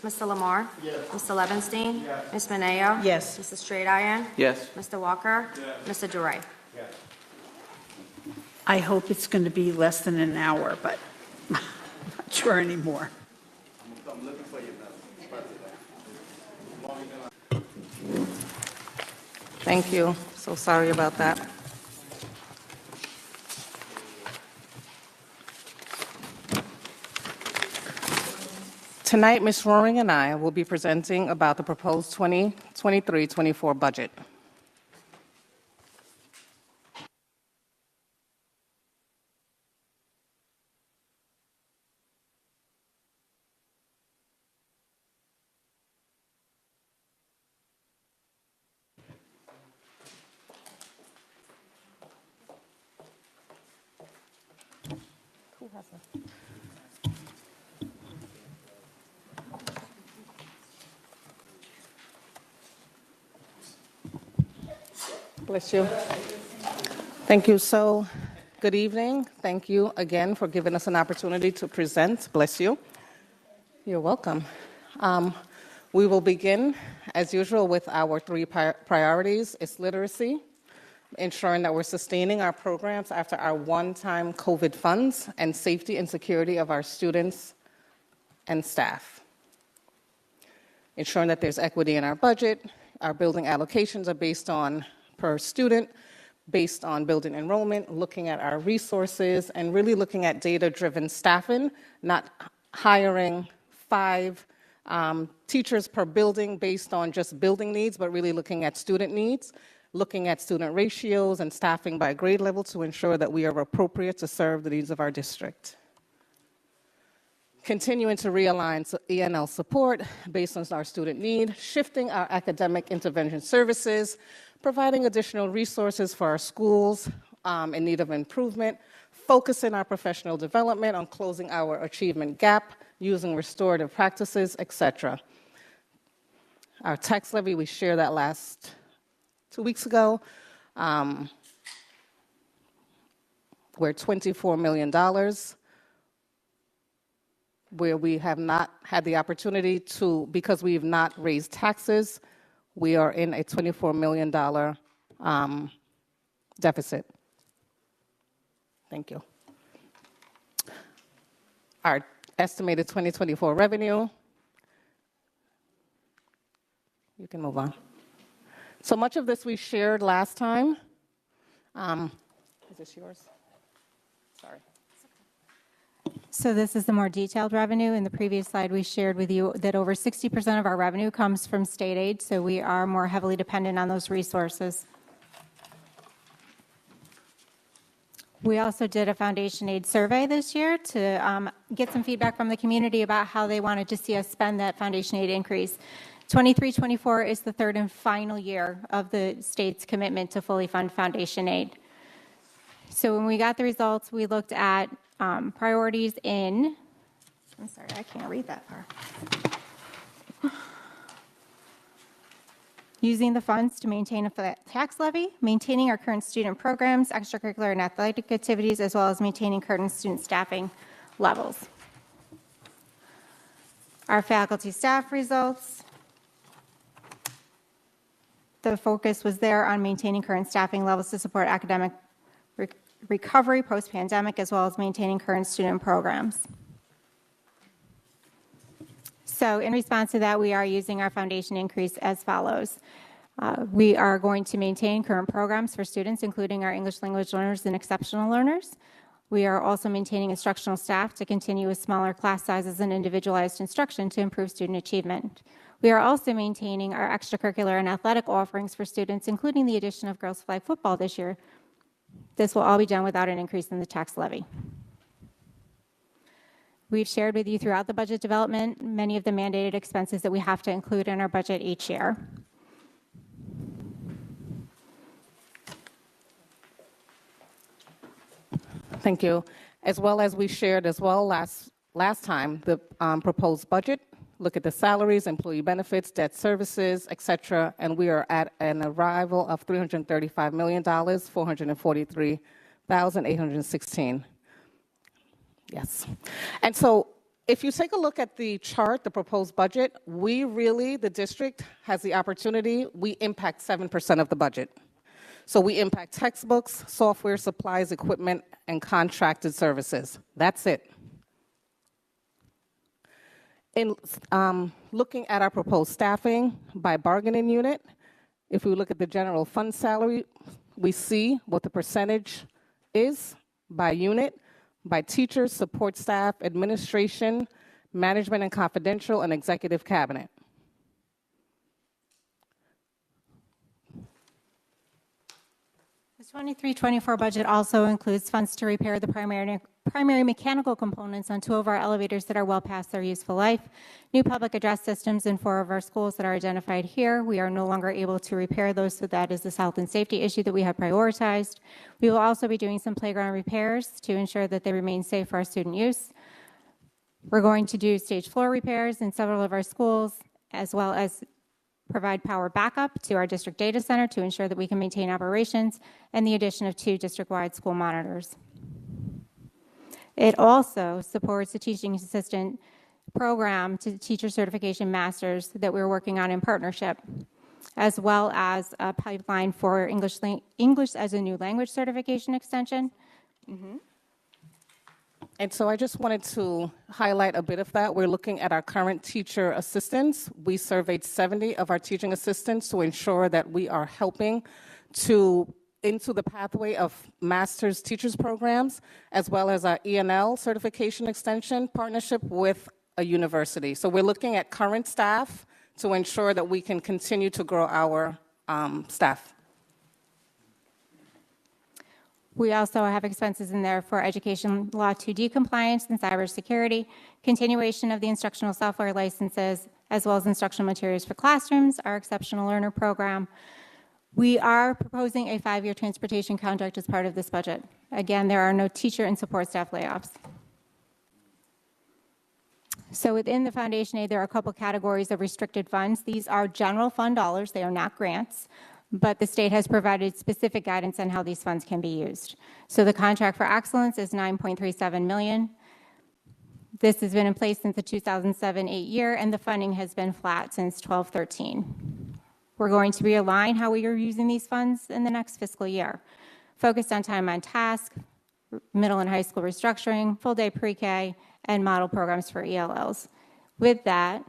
Yes. Mr. Lamar? Yes. Mr. Levenstein? Yes. Ms. Mineo? Yes. Mrs. Straight Iron? Yes. Mr. Walker? Yes. Mr. Duray? Yes. I hope it's going to be less than an hour, but I'm not sure anymore. I'm looking for you now. Thank you. So sorry about that. Tonight, Ms. Roaring and I will be presenting about the proposed 2023-24 budget. Who has a... Bless you. Thank you. So, good evening. Thank you again for giving us an opportunity to present. Bless you. You're welcome. We will begin, as usual, with our three priorities. It's literacy, ensuring that we're sustaining our programs after our one-time COVID funds, and safety and security of our students and staff. Ensuring that there's equity in our budget. Our building allocations are based on per student, based on building enrollment, looking at our resources, and really looking at data-driven staffing, not hiring 5 teachers per building based on just building needs, but really looking at student needs, looking at student ratios and staffing by grade level to ensure that we are appropriate to serve the needs of our district. Continuing to realign ENL support based on our student need, shifting our academic intervention services, providing additional resources for our schools in need of improvement, focusing our professional development on closing our achievement gap, using restorative practices, etc. Our tax levy, we shared that last 2 weeks ago. We're $24 million, where we have not had the opportunity to, because we have not raised taxes, we are in a $24 million deficit. Thank you. Our estimated 2024 revenue. You can move on. So much of this we shared last time. Is this yours? Sorry. So this is the more detailed revenue. In the previous slide, we shared with you that over 60% of our revenue comes from state aid, so we are more heavily dependent on those resources. We also did a foundation aid survey this year to get some feedback from the community about how they wanted to see us spend that foundation aid increase. 23-24 is the third and final year of the state's commitment to fully fund foundation aid. So when we got the results, we looked at priorities in, I'm sorry, I can't read that far. Using the funds to maintain a flat tax levy, maintaining our current student programs, extracurricular and athletic activities, as well as maintaining current student staffing levels. Our faculty staff results. The focus was there on maintaining current staffing levels to support academic recovery post-pandemic, as well as maintaining current student programs. So in response to that, we are using our foundation increase as follows. We are going to maintain current programs for students, including our English language learners and exceptional learners. We are also maintaining instructional staff to continue with smaller class sizes and individualized instruction to improve student achievement. We are also maintaining our extracurricular and athletic offerings for students, including the addition of girls flag football this year. This will all be done without an increase in the tax levy. We've shared with you throughout the budget development many of the mandated expenses that we have to include in our budget each year. Thank you. As well as we shared as well last time, the proposed budget, look at the salaries, employee benefits, debt services, et cetera, and we are at an arrival of $335 million, $443,816. Yes. And so if you take a look at the chart, the proposed budget, we really, the district has the opportunity, we impact 7% of the budget. So we impact textbooks, software, supplies, equipment, and contracted services. That's it. In looking at our proposed staffing by bargaining unit, if we look at the general fund salary, we see what the percentage is by unit, by teachers, support staff, administration, management and confidential, and executive cabinet. The 23-24 budget also includes funds to repair the primary mechanical components on 2 of our elevators that are well past their useful life, new public address systems in 4 of our schools that are identified here. We are no longer able to repair those, so that is this health and safety issue that we have prioritized. We will also be doing some playground repairs to ensure that they remain safe for our student use. We're going to do stage floor repairs in several of our schools, as well as provide power backup to our district data center to ensure that we can maintain operations, and the addition of 2 district-wide school monitors. It also supports the teaching assistant program to teacher certification masters that we're working on in partnership, as well as a pipeline for English as a new language certification extension. And so I just wanted to highlight a bit of that. We're looking at our current teacher assistants. We surveyed 70 of our teaching assistants to ensure that we are helping into the pathway of master's teachers programs, as well as our ENL certification extension partnership with a university. So we're looking at current staff to ensure that we can continue to grow our staff. We also have expenses in there for Education Law 2D compliance and cybersecurity, continuation of the instructional software licenses, as well as instructional materials for classrooms, our exceptional learner program. We are proposing a 5-year transportation contract as part of this budget. Again, there are no teacher and support staff layoffs. So within the foundation aid, there are a couple categories of restricted funds. These are general fund dollars. They are not grants, but the state has provided specific guidance on how these funds can be used. So the contract for excellence is $9.37 million. This has been in place since the 2007-8 year, and the funding has been flat since 12-13. We're going to realign how we are using these funds in the next fiscal year, focused on time on task, middle and high school restructuring, full-day pre-K, and model programs for ELLs. With that,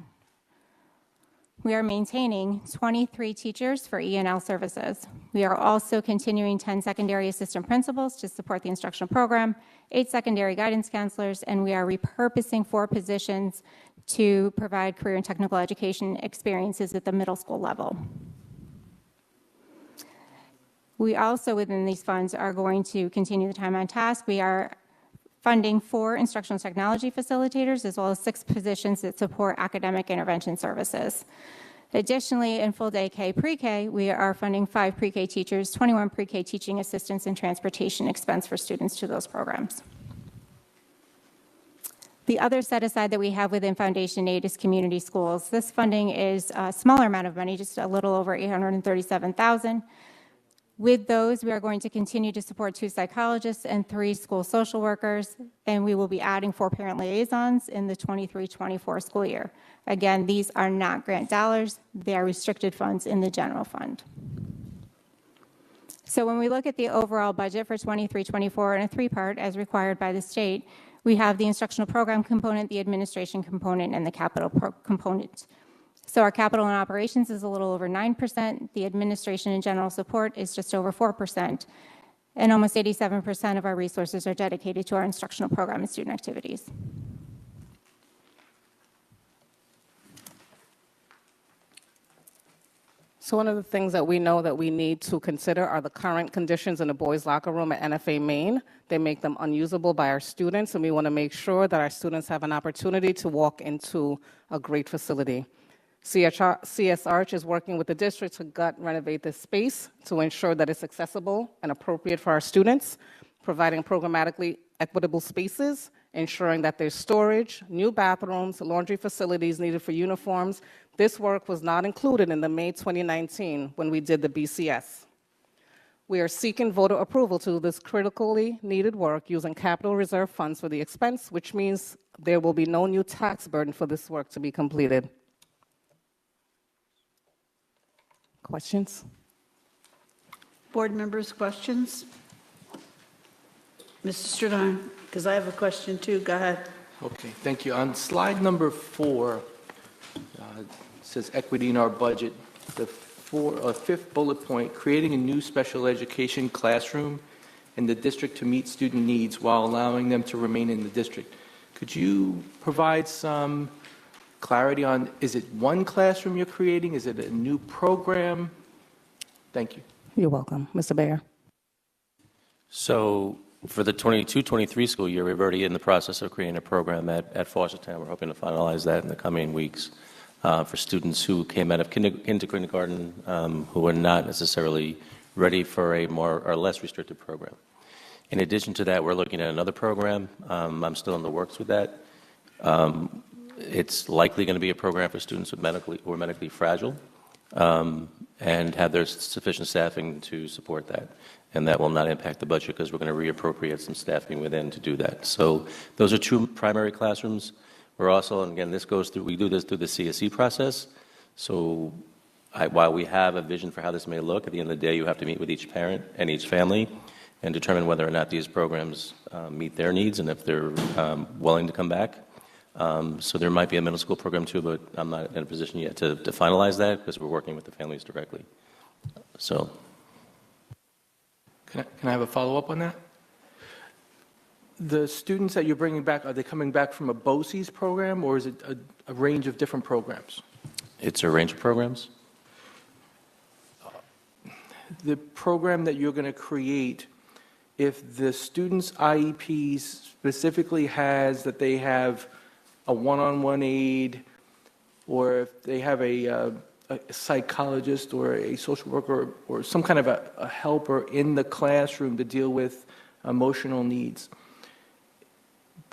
we are maintaining 23 teachers for E&L services. We are also continuing 10 secondary assistant principals to support the instructional program, 8 secondary guidance counselors, and we are repurposing 4 positions to provide career and technical education experiences at the middle school level. We also, within these funds, are going to continue the time on task. We are funding 4 instructional technology facilitators, as well as 6 positions that support academic intervention services. Additionally, in full-day K pre-K, we are funding 5 pre-K teachers, 21 pre-K teaching assistants, and transportation expense for students to those programs. The other set-aside that we have within Foundation Aid is community schools. This funding is a smaller amount of money, just a little over $837,000. With those, we are going to continue to support 2 psychologists and 3 school social workers, and we will be adding 4 parent liaisons in the 23-24 school year. Again, these are not grant dollars. They are restricted funds in the general fund. So when we look at the overall budget for 23-24 in a 3-part, as required by the state, we have the instructional program component, the administration component, and the capital component. So our capital and operations is a little over 9%. The administration and general support is just over 4%. And almost 87% of our resources are dedicated to our instructional program and student activities. So one of the things that we know that we need to consider are the current conditions in the boys' locker room at NFA Maine. They make them unusable by our students, and we want to make sure that our students have an opportunity to walk into a great facility. CS Arch is working with the district to gut renovate this space to ensure that it's accessible and appropriate for our students, providing programmatically equitable spaces, ensuring that there's storage, new bathrooms, laundry facilities needed for uniforms. This work was not included in the May 2019 when we did the BCS. We are seeking voter approval to do this critically needed work using capital reserve funds for the expense, which means there will be no new tax burden for this work to be completed. Questions? Board members, questions? Mr. Stradone, because I have a question too. Go ahead. Okay, thank you. On slide number 4, it says equity in our budget. The 5th bullet point, creating a new special education classroom in the district to meet student needs while allowing them to remain in the district. Could you provide some clarity on, is it one classroom you're creating? Is it a new program? Thank you. You're welcome. Mr. Bayer. So for the 22-23 school year, we're already in the process of creating a program at Fostertown. We're hoping to finalize that in the coming weeks for students who came out of kindergarten who are not necessarily ready for a more or less restricted program. In addition to that, we're looking at another program. I'm still in the works with that. It's likely going to be a program for students who are medically fragile and have their sufficient staffing to support that. And that will not impact the budget because we're going to reappropriate some staffing within to do that. So those are 2 primary classrooms. We're also, and again, we do this through the CSE process. So while we have a vision for how this may look, at the end of the day, you have to meet with each parent and each family and determine whether or not these programs meet their needs and if they're willing to come back. So there might be a middle school program too, but I'm not in a position yet to finalize that because we're working with the families directly. So. Can I have a follow-up on that? The students that you're bringing back, are they coming back from a BOCES program or is it a range of different programs? It's a range of programs. The program that you're going to create, if the student's IEPs specifically has that they have a one-on-one aid, or if they have a psychologist or a social worker or some kind of a helper in the classroom to deal with emotional needs,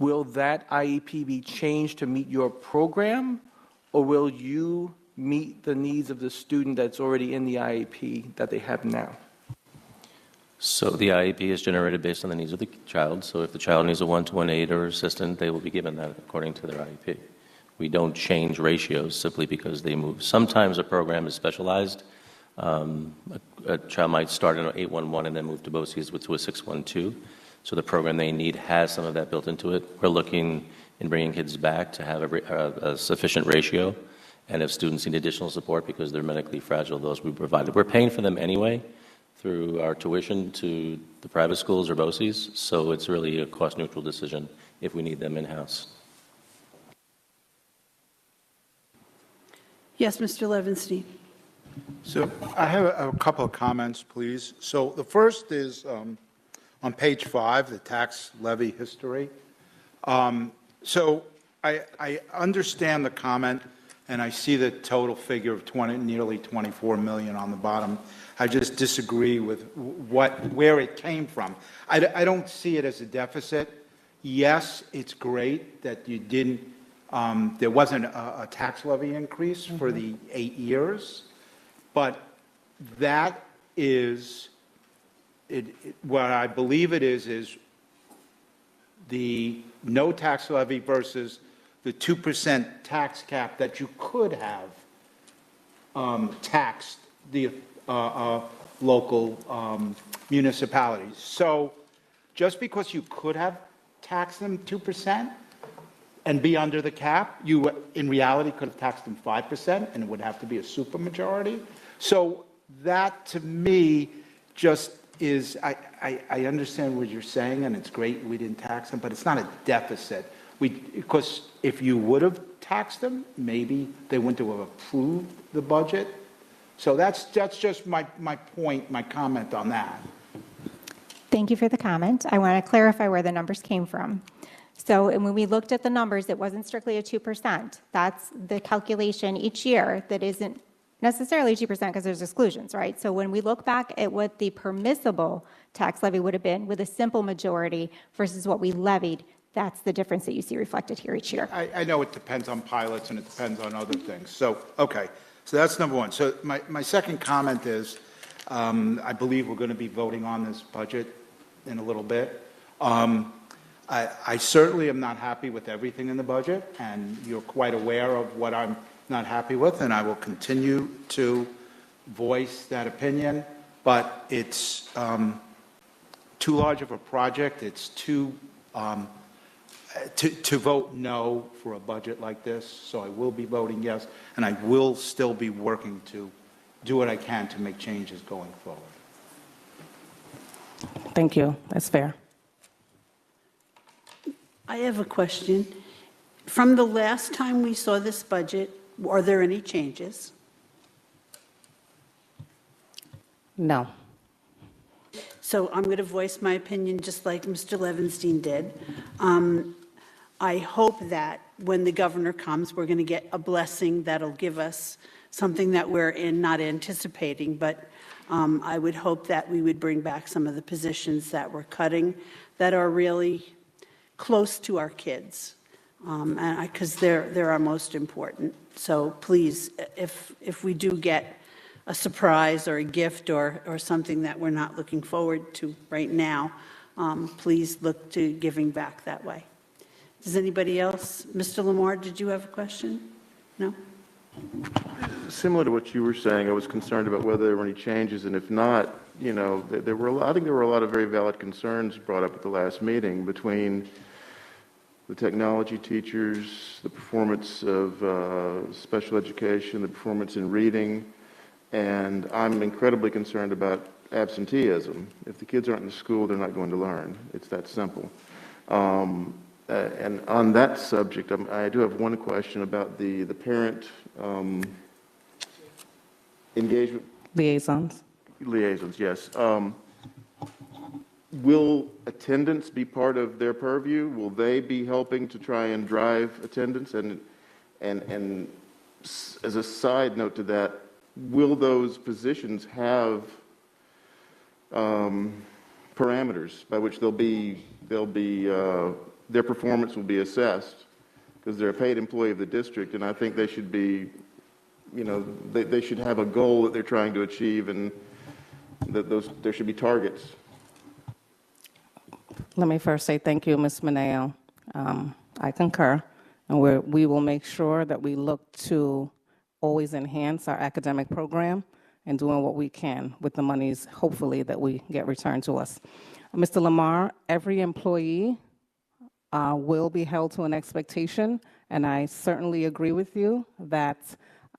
will that IEP be changed to meet your program, or will you meet the needs of the student that's already in the IEP that they have now? So the IEP is generated based on the needs of the child. So if the child needs a one-to-one aid or assistant, they will be given that according to their IEP. We don't change ratios simply because they move. Sometimes a program is specialized A child might start in an 811 and then move to BOCES to a 612. So the program they need has some of that built into it. We're looking in bringing kids back to have a sufficient ratio. And if students need additional support because they're medically fragile, those we provided. We're paying for them anyway through our tuition to the private schools or BOCES. So it's really a cost-neutral decision if we need them in-house. Yes, Mr. Levinstein. So I have a couple of comments, please. So the first is on page 5, the tax levy history. So I understand the comment, and I see the total figure of nearly 24 million on the bottom. I just disagree with where it came from. I don't see it as a deficit. Yes, it's great that you didn't. There wasn't a tax levy increase for the 8 years, but that is what I believe it is the no tax levy versus the 2% tax cap that you could have taxed the local municipalities. So just because you could have taxed them 2% and be under the cap, you in reality could have taxed them 5%, and it would have to be a supermajority. So that to me just is, I understand what you're saying, and it's great we didn't tax them, but it's not a deficit. Because if you would have taxed them, maybe they wouldn't have approved the budget. So that's just my point, my comment on that. Thank you for the comment. I want to clarify where the numbers came from. So and when we looked at the numbers, it wasn't strictly a 2%. That's the calculation each year that isn't necessarily 2% because there's exclusions, right? So when we look back at what the permissible tax levy would have been with a simple majority versus what we levied, that's the difference that you see reflected here each year. I know it depends on pilots and it depends on other things. So, okay. So that's number one. So my second comment is, I believe we're going to be voting on this budget in a little bit. I certainly am not happy with everything in the budget, and you're quite aware of what I'm not happy with, and I will continue to voice that opinion, but it's too large of a project. It's too, to vote no for a budget like this, so I will be voting yes, and I will still be working to do what I can to make changes going forward. Thank you. That's fair. I have a question. From the last time we saw this budget, are there any changes? No. So I'm going to voice my opinion just like Mr. Levinstein did. I hope that when the governor comes, we're going to get a blessing that'll give us something that we're not anticipating, but I would hope that we would bring back some of the positions that we're cutting that are really close to our kids, because they're our most important. So please, if we do get a surprise or a gift or something that we're not looking forward to right now, please look to giving back that way. Does anybody else? Mr. Lamar, did you have a question? No? Similar to what you were saying, I was concerned about whether there were any changes, and if not, you know, I think there were a lot of very valid concerns brought up at the last meeting between the technology teachers, the performance of special education, the performance in reading, and I'm incredibly concerned about absenteeism. If the kids aren't in school, they're not going to learn. It's that simple. And on that subject, I do have one question about the parent engagement. Liaisons. Liaisons, yes. Will attendance be part of their purview? Will they be helping to try and drive attendance? And as a side note to that, will those positions have parameters by which their performance will be assessed? Because they're a paid employee of the district, and I think they should be, you know, they should have a goal that they're trying to achieve, and that there should be targets. Let me first say thank you, Ms. Mineo. I concur, and we will make sure that we look to always enhance our academic program and doing what we can with the monies, hopefully, that we get returned to us. Mr. Lamar, every employee will be held to an expectation, and I certainly agree with you that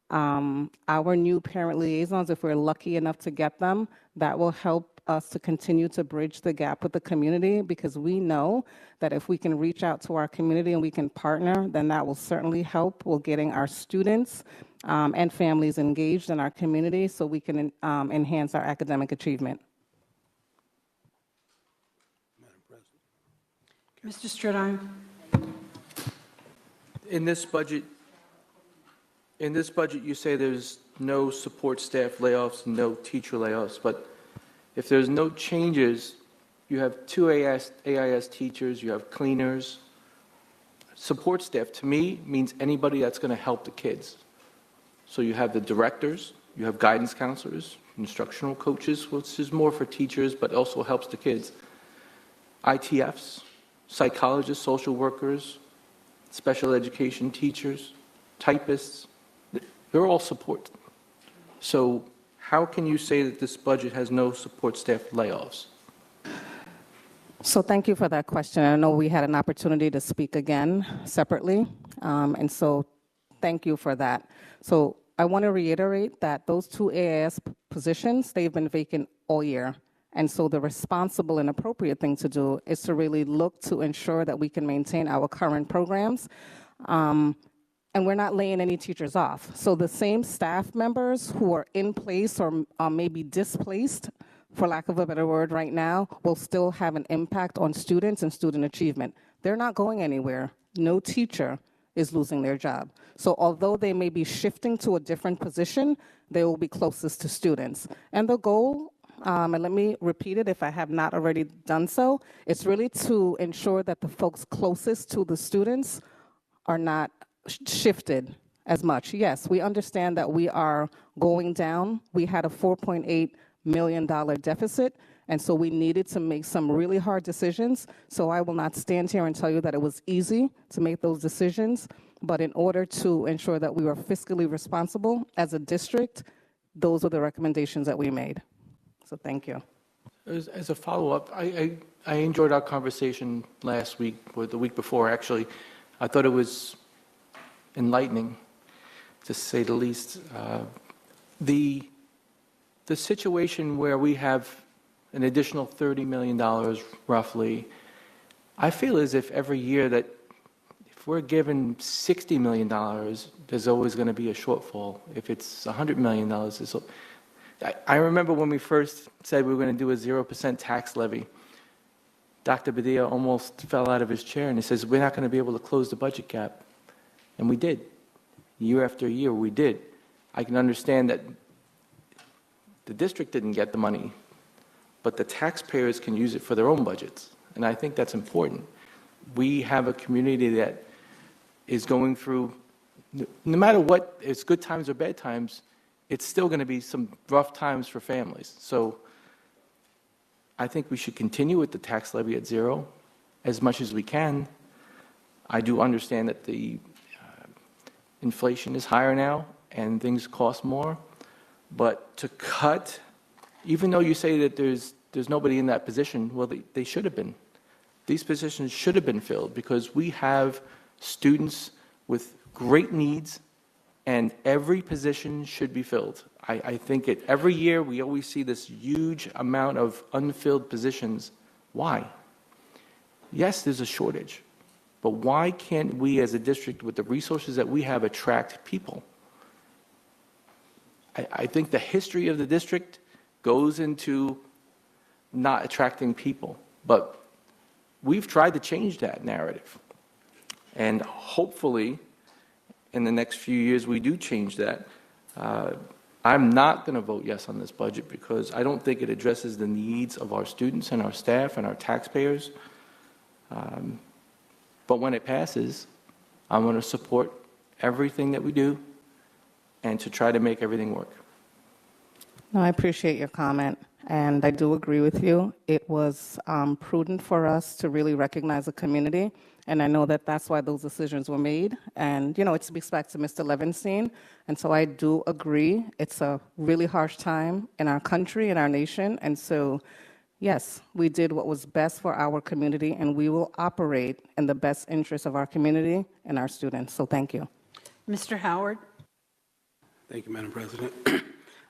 our new parent liaisons, if we're lucky enough to get them, that will help us to continue to bridge the gap with the community, because we know that if we can reach out to our community and we can partner, then that will certainly help with getting our students and families engaged in our community so we can enhance our academic achievement. Mr. Stridine. In this budget, you say there's no support staff layoffs, no teacher layoffs, but if there's no changes, you have 2 AIS teachers, you have cleaners. Support staff, to me, means anybody that's going to help the kids. So you have the directors, you have guidance counselors, instructional coaches, which is more for teachers, but also helps the kids. ITFs, psychologists, social workers, special education teachers, typists, they're all support. So how can you say that this budget has no support staff layoffs? So thank you for that question. I know we had an opportunity to speak again separately, and so thank you for that. So I want to reiterate that those 2 AIS positions, they've been vacant all year. And so the responsible and appropriate thing to do is to really look to ensure that we can maintain our current programs. And we're not laying any teachers off. So the same staff members who are in place or maybe displaced, for lack of a better word right now, will still have an impact on students and student achievement. They're not going anywhere. No teacher is losing their job. So although they may be shifting to a different position, they will be closest to students. And the goal, and let me repeat it if I have not already done so, it's really to ensure that the folks closest to the students are not shifted as much. Yes, we understand that we are going down. We had a $4.8 million deficit, and so we needed to make some really hard decisions. So I will not stand here and tell you that it was easy to make those decisions, but in order to ensure that we were fiscally responsible as a district, those are the recommendations that we made. So thank you. As a follow-up, I enjoyed our conversation last week, or the week before, actually. I thought it was enlightening, to say the least. The situation where we have an additional $30 million, roughly, I feel as if every year that if we're given $60 million, there's always going to be a shortfall. If it's $100 million, I remember when we first said we were going to do a 0% tax levy, Dr. Badia almost fell out of his chair and he says, we're not going to be able to close the budget gap. And we did. Year after year, we did. I can understand that the district didn't get the money, but the taxpayers can use it for their own budgets. And I think that's important. We have a community that is going through, no matter what, it's good times or bad times, it's still going to be some rough times for families. So I think we should continue with the tax levy at 0 as much as we can. I do understand that the inflation is higher now and things cost more, but to cut, even though you say that there's nobody in that position, well, they should have been. These positions should have been filled because we have students with great needs and every position should be filled. I think every year we always see this huge amount of unfilled positions. Why? Yes, there's a shortage, but why can't we as a district with the resources that we have attract people? I think the history of the district goes into not attracting people, but we've tried to change that narrative. And hopefully, in the next few years, we do change that. I'm not going to vote yes on this budget because I don't think it addresses the needs of our students and our staff and our taxpayers. But when it passes, I'm going to support everything that we do and to try to make everything work. No, I appreciate your comment. And I do agree with you. It was prudent for us to really recognize the community. And I know that that's why those decisions were made. And, it speaks back to Mr. Levenstein. And so I do agree. It's a really harsh time in our country, in our nation. And so, yes, we did what was best for our community, and we will operate in the best interest of our community and our students. So thank you. Mr. Howard? Thank you, Madam President.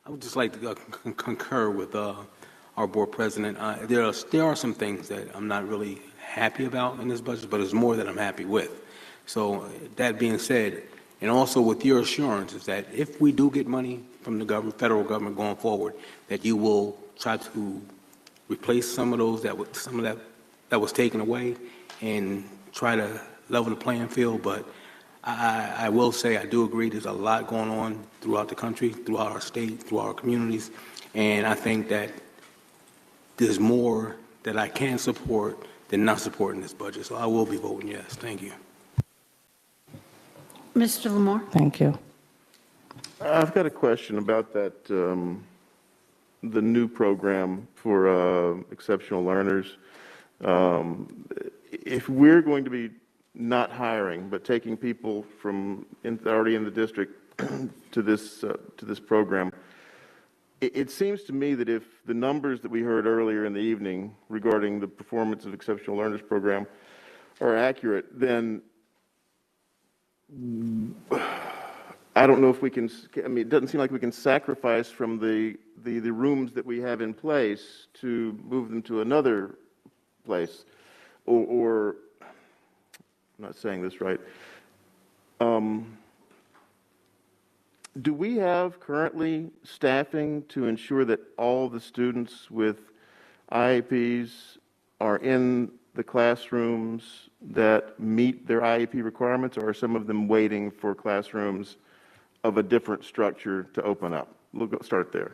I would just like to concur with our board president. There are some things that I'm not really happy about in this budget, but there's more that I'm happy with. So that being said, and also with your assurance is that if we do get money from the federal government going forward, that you will try to replace some of that was taken away and try to level the playing field. But I will say I do agree there's a lot going on throughout the country, throughout our state, through our communities, and I think that there's more that I can support than not supporting this budget. So I will be voting yes. Thank you. Mr. Lamar? Thank you. I've got a question about that, the new program for exceptional learners. If we're going to be not hiring, but taking people from already in the district to this program, it seems to me that if the numbers that we heard earlier in the evening regarding the performance of exceptional learners program are accurate, then I don't know if we can, it doesn't seem like we can sacrifice from the rooms that we have in place to move them to another place, or I'm not saying this right. Do we have currently staffing to ensure that all the students with IEPs are in the classrooms that meet their IEP requirements, or are some of them waiting for classrooms of a different structure to open up? We'll start there.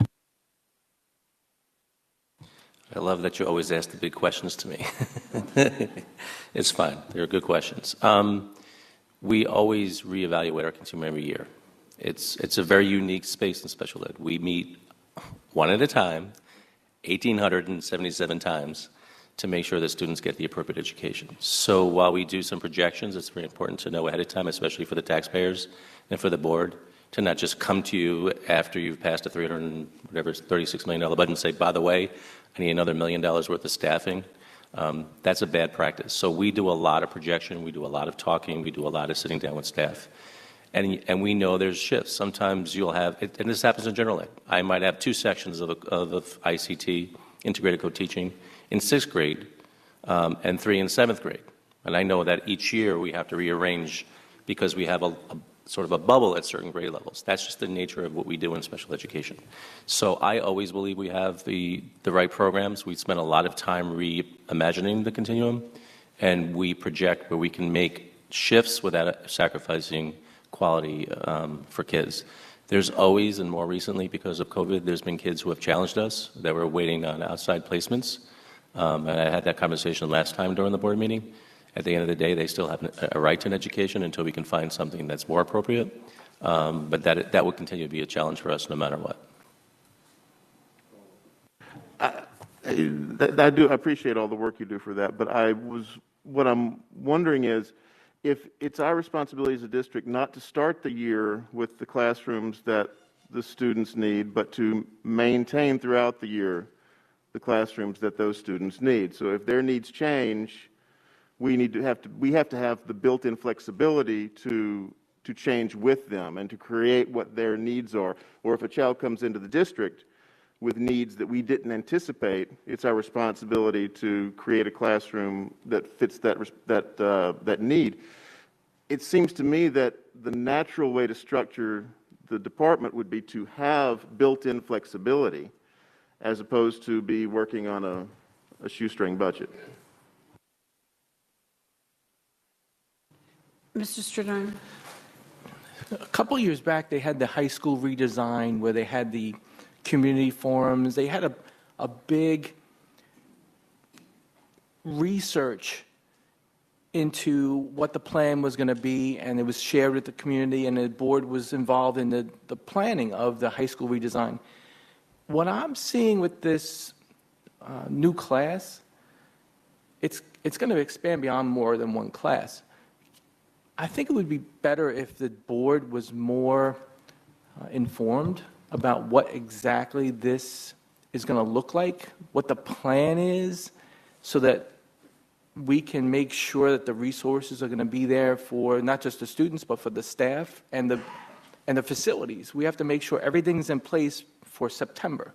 I love that you always ask the big questions to me. It's fine. They're good questions. We always reevaluate our continuum every year. It's a very unique space in special ed. We meet one at a time, 1,877 times, to make sure that students get the appropriate education. So while we do some projections, it's very important to know ahead of time, especially for the taxpayers and for the board, to not just come to you after you've passed a $36 million budget and say, by the way, I need another $1 million worth of staffing. That's a bad practice. So we do a lot of projection, we do a lot of talking, we do a lot of sitting down with staff. And we know there's shifts. Sometimes you'll have, and this happens in general ed, I might have 2 sections of ICT, integrated co-teaching, in 6th grade and 3 in 7th grade. And I know that each year we have to rearrange because we have a sort of a bubble at certain grade levels. That's just the nature of what we do in special education. So I always believe we have the right programs. We spend a lot of time reimagining the continuum, and we project where we can make shifts without sacrificing quality for kids. There's always, and more recently because of COVID, there's been kids who have challenged us that were waiting on outside placements. And I had that conversation last time during the board meeting. At the end of the day, they still have a right to an education until we can find something that's more appropriate. But that will continue to be a challenge for us no matter what. I do appreciate all the work you do for that, but what I'm wondering is, if it's our responsibility as a district not to start the year with the classrooms that the students need, but to maintain throughout the year the classrooms that those students need. So if their needs change, we have to have the built-in flexibility to change with them and to create what their needs are. Or if a child comes into the district with needs that we didn't anticipate, it's our responsibility to create a classroom that fits that need. It seems to me that the natural way to structure the department would be to have built-in flexibility as opposed to be working on a shoestring budget. Mr. Stradone? A couple years back, they had the high school redesign where they had the community forums. They had a big research into what the plan was going to be, and it was shared with the community, and the board was involved in the planning of the high school redesign. What I'm seeing with this new class, it's going to expand beyond more than one class. I think it would be better if the board was more informed about what exactly this is going to look like, what the plan is, so that we can make sure that the resources are going to be there for not just the students, but for the staff and the facilities. We have to make sure everything's in place for September.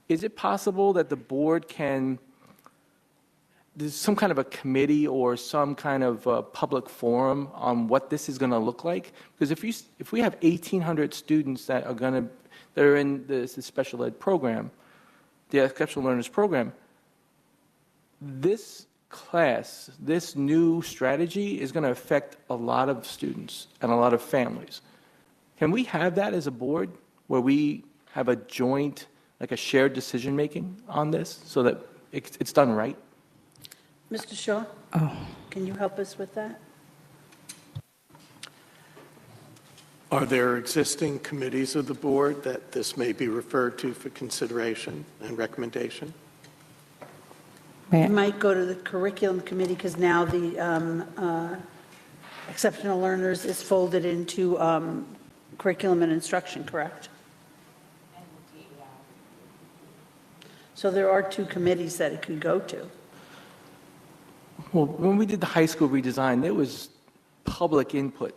Is it possible that the board can, there's some kind of a committee or some kind of public forum on what this is going to look like? Because if we have 1,800 students that are in the special ed program, the exceptional learners program, this class, this new strategy is going to affect a lot of students and a lot of families. Can we have that as a board where we have a joint, like a shared decision-making on this so that it's done right? Mr. Shaw? Can you help us with that? Are there existing committees of the board that this may be referred to for consideration and recommendation? It might go to the curriculum committee because now the exceptional learners is folded into curriculum and instruction, correct? So there are two committees that it could go to. Well, when we did the high school redesign, there was public input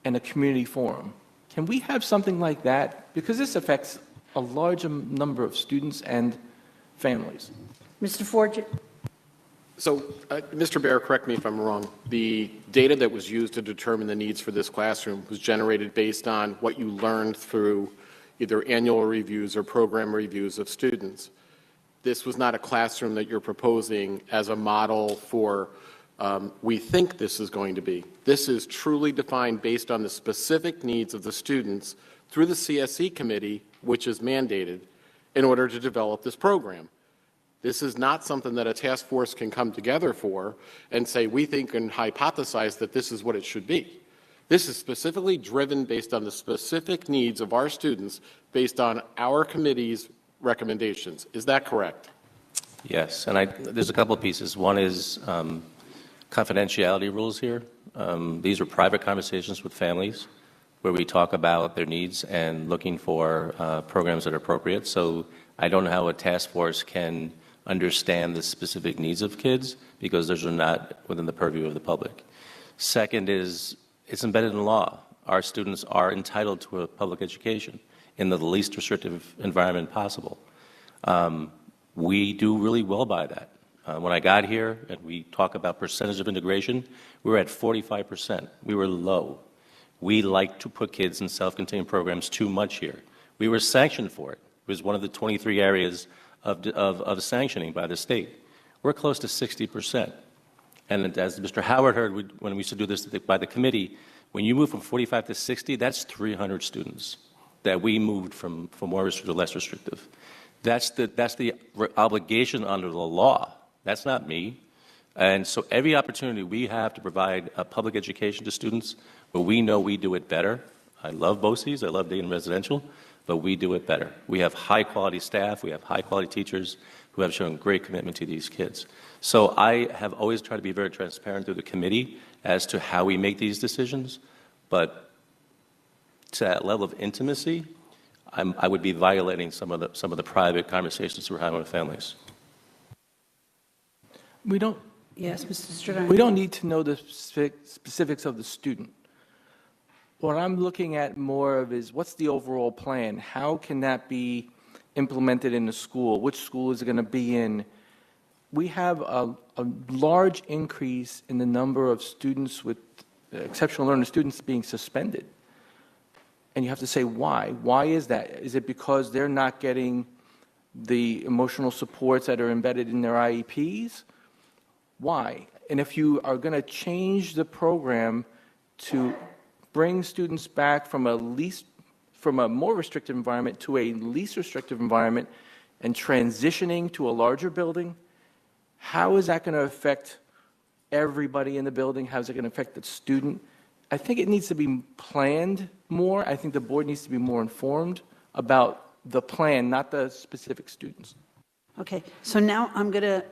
and a community forum. Can we have something like that? Because this affects a large number of students and families. Mr. Forget? So, Mr. Bear, correct me if I'm wrong. The data that was used to determine the needs for this classroom was generated based on what you learned through either annual reviews or program reviews of students. This was not a classroom that you're proposing as a model for we think this is going to be. This is truly defined based on the specific needs of the students through the CSE committee, which is mandated in order to develop this program. This is not something that a task force can come together for and say, we think and hypothesize that this is what it should be. This is specifically driven based on the specific needs of our students based on our committee's recommendations. Is that correct? Yes, and there's a couple of pieces. One is confidentiality rules here. These are private conversations with families where we talk about their needs and looking for programs that are appropriate. So I don't know how a task force can understand the specific needs of kids because those are not within the purview of the public. Second is it's embedded in law. Our students are entitled to a public education in the least restrictive environment possible. We do really well by that. When I got here and we talk about percentage of integration, we were at 45%. We were low. We like to put kids in self-contained programs too much here. We were sanctioned for it. It was one of the 23 areas of sanctioning by the state. We're close to 60%. And as Mr. Howard heard when we used to do this by the committee, when you move from 45 to 60, that's 300 students that we moved from more restrictive to less restrictive. That's the obligation under the law. That's not me. And so every opportunity we have to provide a public education to students where we know we do it better. I love BOCES, I love Dayton Residential, but we do it better. We have high-quality staff, we have high-quality teachers who have shown great commitment to these kids. So I have always tried to be very transparent through the committee as to how we make these decisions, but to that level of intimacy, I would be violating some of the private conversations we're having with families. We don't. Yes, Mr. Stradone. We don't need to know the specifics of the student. What I'm looking at more of is what's the overall plan? How can that be implemented in the school? Which school is it going to be in? We have a large increase in the number of students with exceptional learner students being suspended. And you have to say why. Why is that? Is it because they're not getting the emotional supports that are embedded in their IEPs? Why? And if you are going to change the program to bring students back from a more restrictive environment to a least restrictive environment and transitioning to a larger building, how is that going to affect everybody in the building? How is it going to affect the student? I think it needs to be planned more. I think the board needs to be more informed about the plan, not the specific students. Okay, so now I'm going to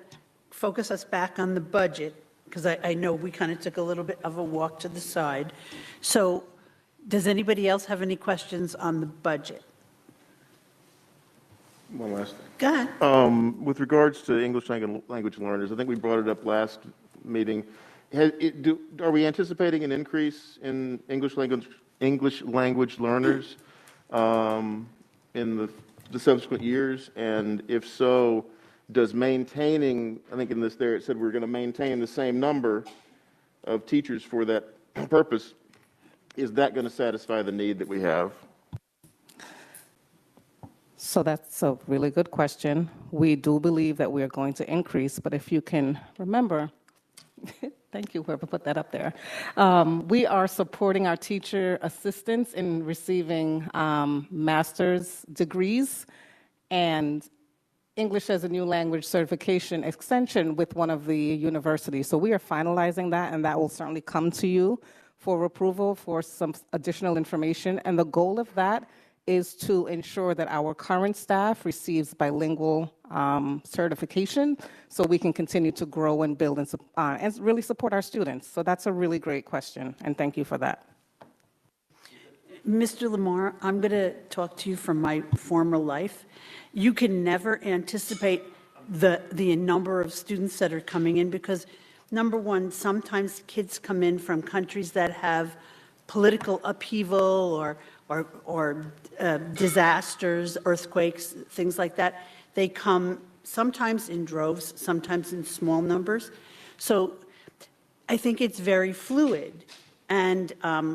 focus us back on the budget, because I know we kind of took a little bit of a walk to the side. So does anybody else have any questions on the budget? One last thing. Go ahead. With regards to English language learners, I think we brought it up last meeting. Are we anticipating an increase in English language learners in the subsequent years? And if so, does maintaining, I think in this there it said we're going to maintain the same number of teachers for that purpose, is that going to satisfy the need that we have? So that's a really good question. We do believe that we are going to increase, but if you can remember, thank you, whoever put that up there. We are supporting our teacher assistants in receiving master's degrees and English as a new language certification extension with one of the universities. So we are finalizing that, and that will certainly come to you for approval for some additional information. And the goal of that is to ensure that our current staff receives bilingual certification so we can continue to grow and build and really support our students. So that's a really great question, and thank you for that. Mr. Lamar, I'm going to talk to you from my former life. You can never anticipate the number of students that are coming in because, number one, sometimes kids come in from countries that have political upheaval or disasters, earthquakes, things like that. They come sometimes in droves, sometimes in small numbers. So I think it's very fluid. And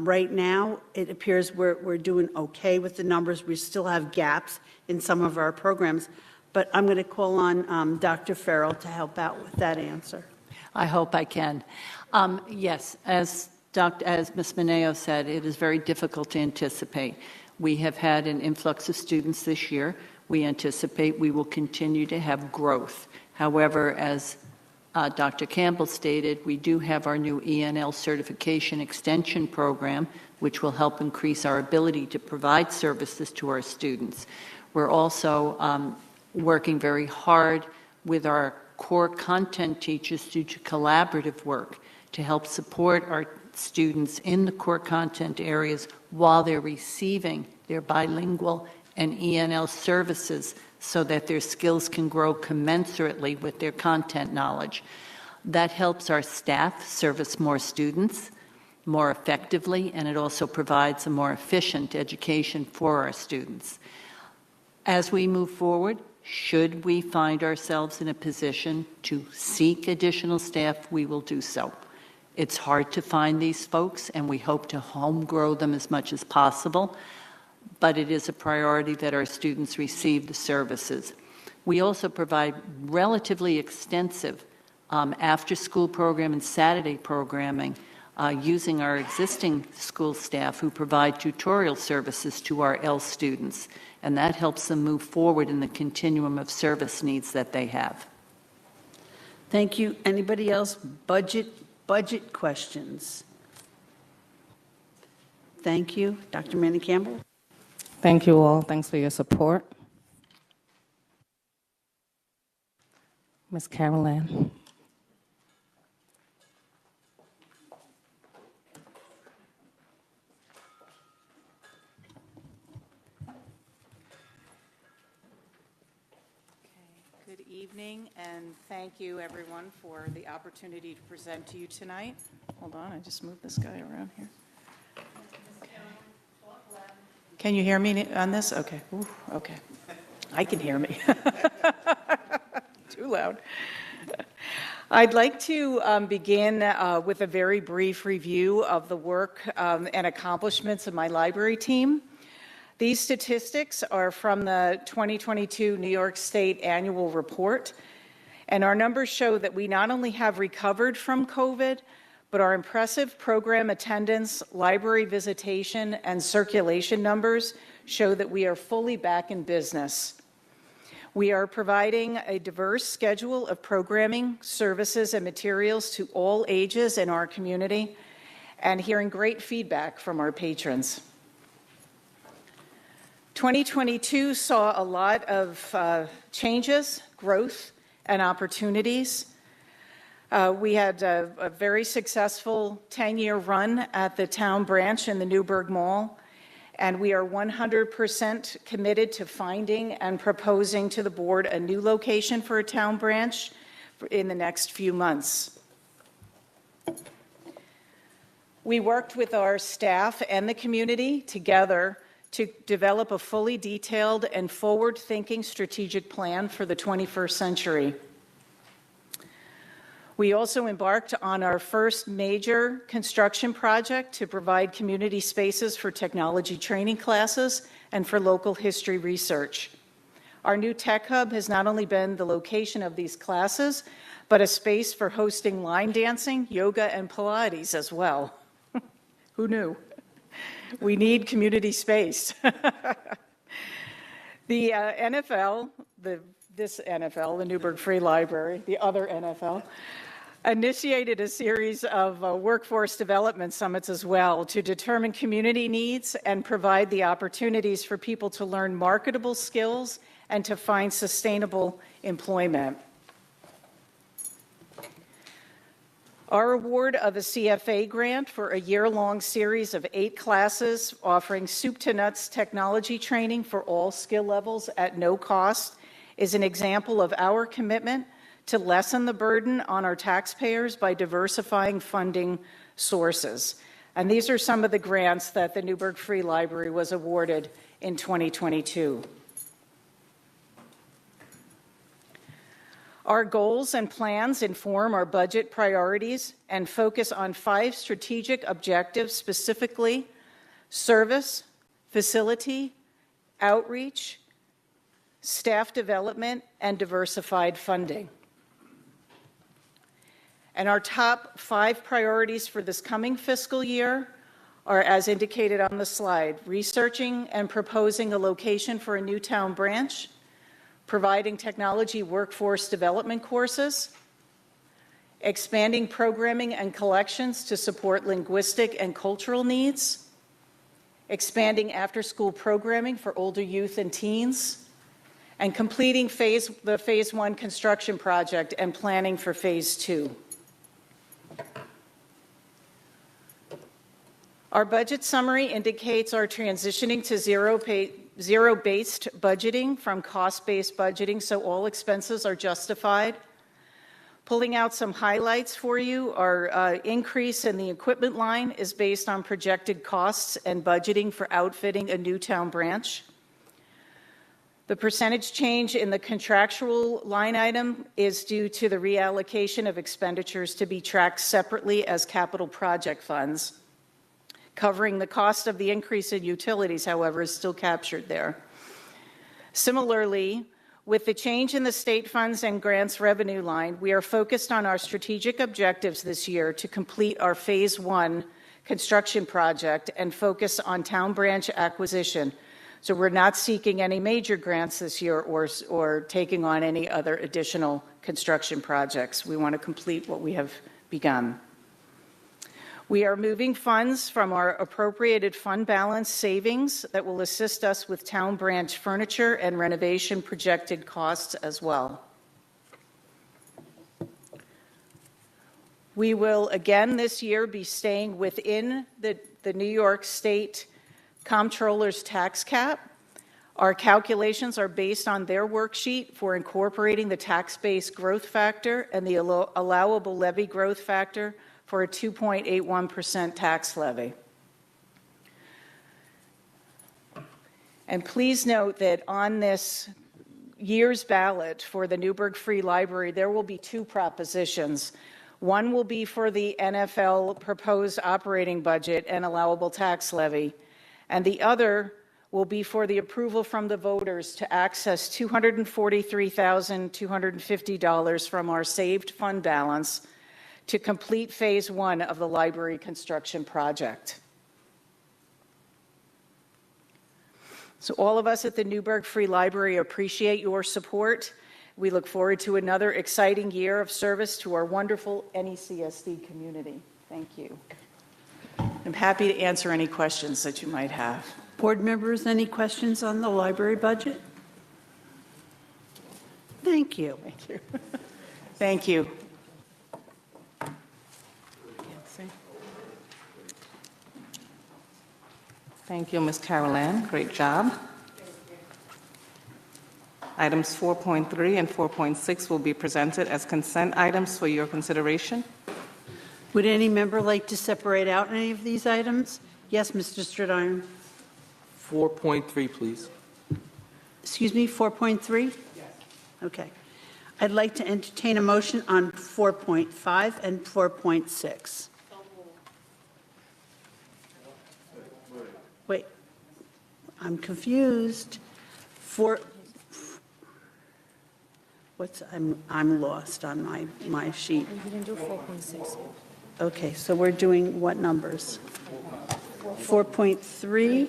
right now, it appears we're doing okay with the numbers. We still have gaps in some of our programs. But I'm going to call on Dr. Farrell to help out with that answer. I hope I can. Yes, as Ms. Mineo said, it is very difficult to anticipate. We have had an influx of students this year. We anticipate we will continue to have growth. However, as Dr. Campbell stated, we do have our new ENL certification extension program, which will help increase our ability to provide services to our students. We're also working very hard with our core content teachers due to collaborative work to help support our students in the core content areas while they're receiving their bilingual and ENL services so that their skills can grow commensurately with their content knowledge. That helps our staff service more students more effectively, and it also provides a more efficient education for our students. As we move forward, should we find ourselves in a position to seek additional staff, we will do so. It's hard to find these folks, and we hope to home grow them as much as possible, but it is a priority that our students receive the services. We also provide relatively extensive after-school program and Saturday programming using our existing school staff who provide tutorial services to our L students, and that helps them move forward in the continuum of service needs that they have. Thank you. Anybody else? Budget questions? Thank you. Dr. Manning Campbell? Thank you all. Thanks for your support. Ms. Carol Ann. Good evening, and thank you, everyone, for the opportunity to present to you tonight. Hold on, I just moved this guy around here. Can you hear me on this? Okay. Ooh, okay. I can hear me. Too loud. I'd like to begin with a very brief review of the work and accomplishments of my library team. These statistics are from the 2022 New York State Annual Report, and our numbers show that we not only have recovered from COVID, but our impressive program attendance, library visitation, and circulation numbers show that we are fully back in business. We are providing a diverse schedule of programming, services, and materials to all ages in our community, and hearing great feedback from our patrons. 2022 saw a lot of changes, growth, and opportunities. We had a very successful 10-year run at the town branch in the Newburgh Mall, and we are 100% committed to finding and proposing to the board a new location for a town branch in the next few months. We worked with our staff and the community together to develop a fully detailed and forward-thinking strategic plan for the 21st century. We also embarked on our first major construction project to provide community spaces for technology training classes and for local history research. Our new tech hub has not only been the location of these classes, but a space for hosting line dancing, yoga, and Pilates as well. Who knew? We need community space. The NFL, this NFL, the Newburgh Free Library, the other NFL, initiated a series of workforce development summits as well to determine community needs and provide the opportunities for people to learn marketable skills and to find sustainable employment. Our award of a CFA grant for a year-long series of 8 classes offering soup to nuts technology training for all skill levels at no cost is an example of our commitment to lessen the burden on our taxpayers by diversifying funding sources. And these are some of the grants that the Newburgh Free Library was awarded in 2022. Our goals and plans inform our budget priorities and focus on 5 strategic objectives, specifically service, facility, outreach, staff development, and diversified funding. And our top 5 priorities for this coming fiscal year are, as indicated on the slide, researching and proposing a location for a new town branch, providing technology workforce development courses, expanding programming and collections to support linguistic and cultural needs, expanding after-school programming for older youth and teens, and completing the Phase 1 construction project and planning for Phase 2. Our budget summary indicates our transitioning to zero-based budgeting from cost-based budgeting, so all expenses are justified. Pulling out some highlights for you, our increase in the equipment line is based on projected costs and budgeting for outfitting a new town branch. The percentage change in the contractual line item is due to the reallocation of expenditures to be tracked separately as capital project funds. Covering the cost of the increase in utilities, however, is still captured there. Similarly, with the change in the state funds and grants revenue line, we are focused on our strategic objectives this year to complete our Phase 1 construction project and focus on town branch acquisition. So we're not seeking any major grants this year or taking on any other additional construction projects. We want to complete what we have begun. We are moving funds from our appropriated fund balance savings that will assist us with town branch furniture and renovation projected costs as well. We will again this year be staying within the New York State Comptroller's tax cap. Our calculations are based on their worksheet for incorporating the tax-based growth factor and the allowable levy growth factor for a 2.81% tax levy. And please note that on this year's ballot for the Newburgh Free Library, there will be 2 propositions. One will be for the NFL proposed operating budget and allowable tax levy, and the other will be for the approval from the voters to access $243,250 from our saved fund balance to complete Phase 1 of the library construction project. So all of us at the Newburgh Free Library appreciate your support. We look forward to another exciting year of service to our wonderful NECSD community. Thank you. I'm happy to answer any questions that you might have. Board members, any questions on the library budget? Thank you. Thank you. Thank you. Thank you, Ms. Carol Ann. Great job. Items 4.3 and 4.6 will be presented as consent items for your consideration. Would any member like to separate out any of these items? Yes, Mr. Stridiron. 4.3, please. Excuse me, 4.3? Yes. Okay. I'd like to entertain a motion on 4.5 and 4.6. Wait, I'm confused. I'm lost on my sheet. You can do 4.6. Okay, so we're doing what numbers? 4.3?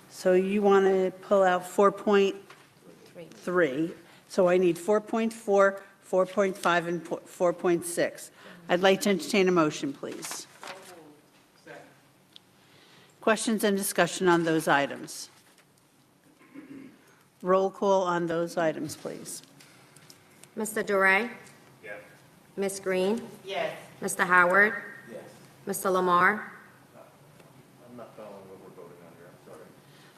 So you want to pull out 4.3. So I need 4.4, 4.5, and 4.6. I'd like to entertain a motion, please. Questions and discussion on those items? Roll call on those items, please. Mr. Duray? Yes. Ms. Green? Yes. Mr. Howard? Yes. Mr. Lamar? I'm not following what we're voting on here, I'm sorry.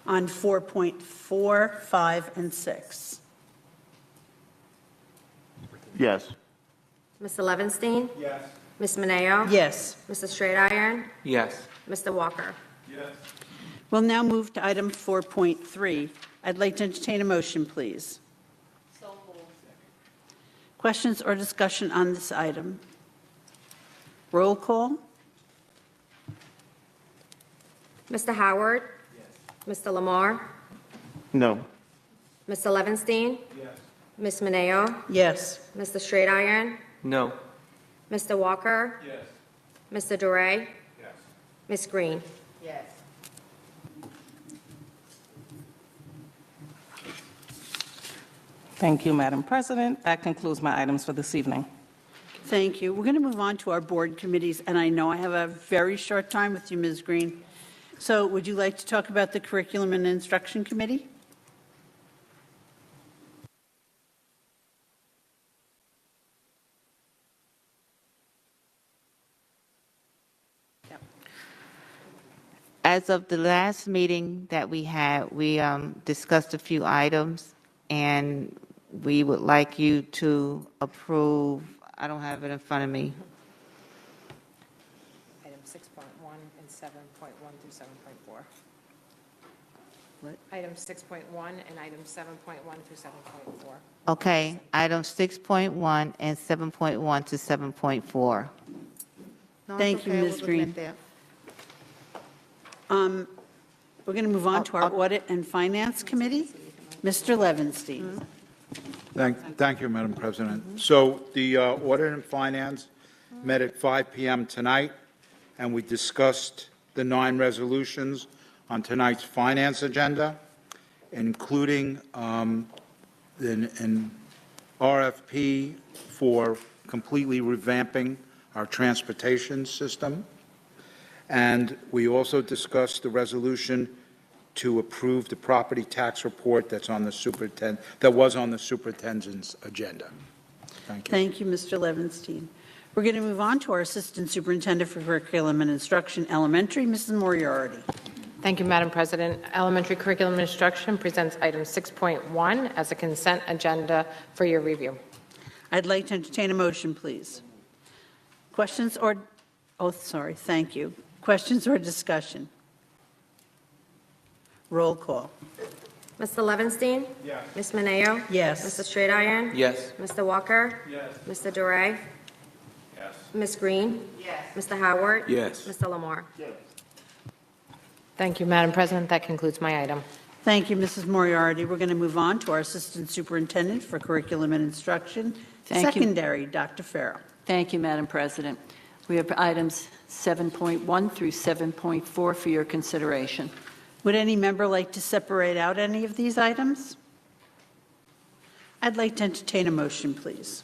On 4.4, 5, and 6. Yes. Mr. Levinstein? Yes. Ms. Mineo? Yes. Mr. Straight Iron? Yes. Mr. Walker? Yes. We'll now move to item 4.3. I'd like to entertain a motion, please. Questions or discussion on this item? Roll call? Mr. Howard? Mr. Lamar? No. Mr. Levinstein? Yes. Ms. Mineo? Yes. Mr. Straight Iron? No. Mr. Walker? Yes. Mr. Duray? Yes. Ms. Green? Yes. Thank you, Madam President. That concludes my items for this evening. Thank you. We're going to move on to our board committees, and I know I have a very short time with you, Ms. Green. So would you like to talk about the Curriculum and Instruction Committee? As of the last meeting that we had, we discussed a few items, and we would like you to approve, I don't have it in front of me. Item 6.1 and 7.1 through 7.4. What? Item 6.1 and item 7.1 through 7.4. Okay, items 6.1 and 7.1 to 7.4. No, it's Thank you, okay, Ms. we're looking Green. at that. We're going to move on to our Audit and Finance Committee. Mr. Levinstein. Thank you, Madam President. So the Audit and Finance met at 5 p.m. tonight, and we discussed the 9 resolutions on tonight's finance agenda, including an RFP for completely revamping our transportation system. And we also discussed the resolution to approve the property tax report that was on the superintendent's agenda. Thank you. Thank you, Mr. Levinstein. We're going to move on to our Assistant Superintendent for Curriculum and Instruction, Elementary, Mrs. Moriarty. Thank you, Madam President. Elementary Curriculum and Instruction presents item 6.1 as a consent agenda for your review. I'd like to entertain a motion, please. Questions or, thank you. Questions or discussion? Roll call. Mr. Levinstein? Yes. Ms. Mineo? Yes. Mr. Straight Iron? Yes. Mr. Walker? Yes. Mr. Duray? Yes. Ms. Green? Yes. Mr. Howard? Yes. Mr. Lamar? Yes. Thank you, Madam President. That concludes my item. Thank you, Mrs. Moriarty. We're going to move on to our Assistant Superintendent for Curriculum and Instruction, Thank you. Secondary, Dr. Farrell. Thank you, Madam President. We have items 7.1 through 7.4 for your consideration. Would any member like to separate out any of these items? I'd like to entertain a motion, please.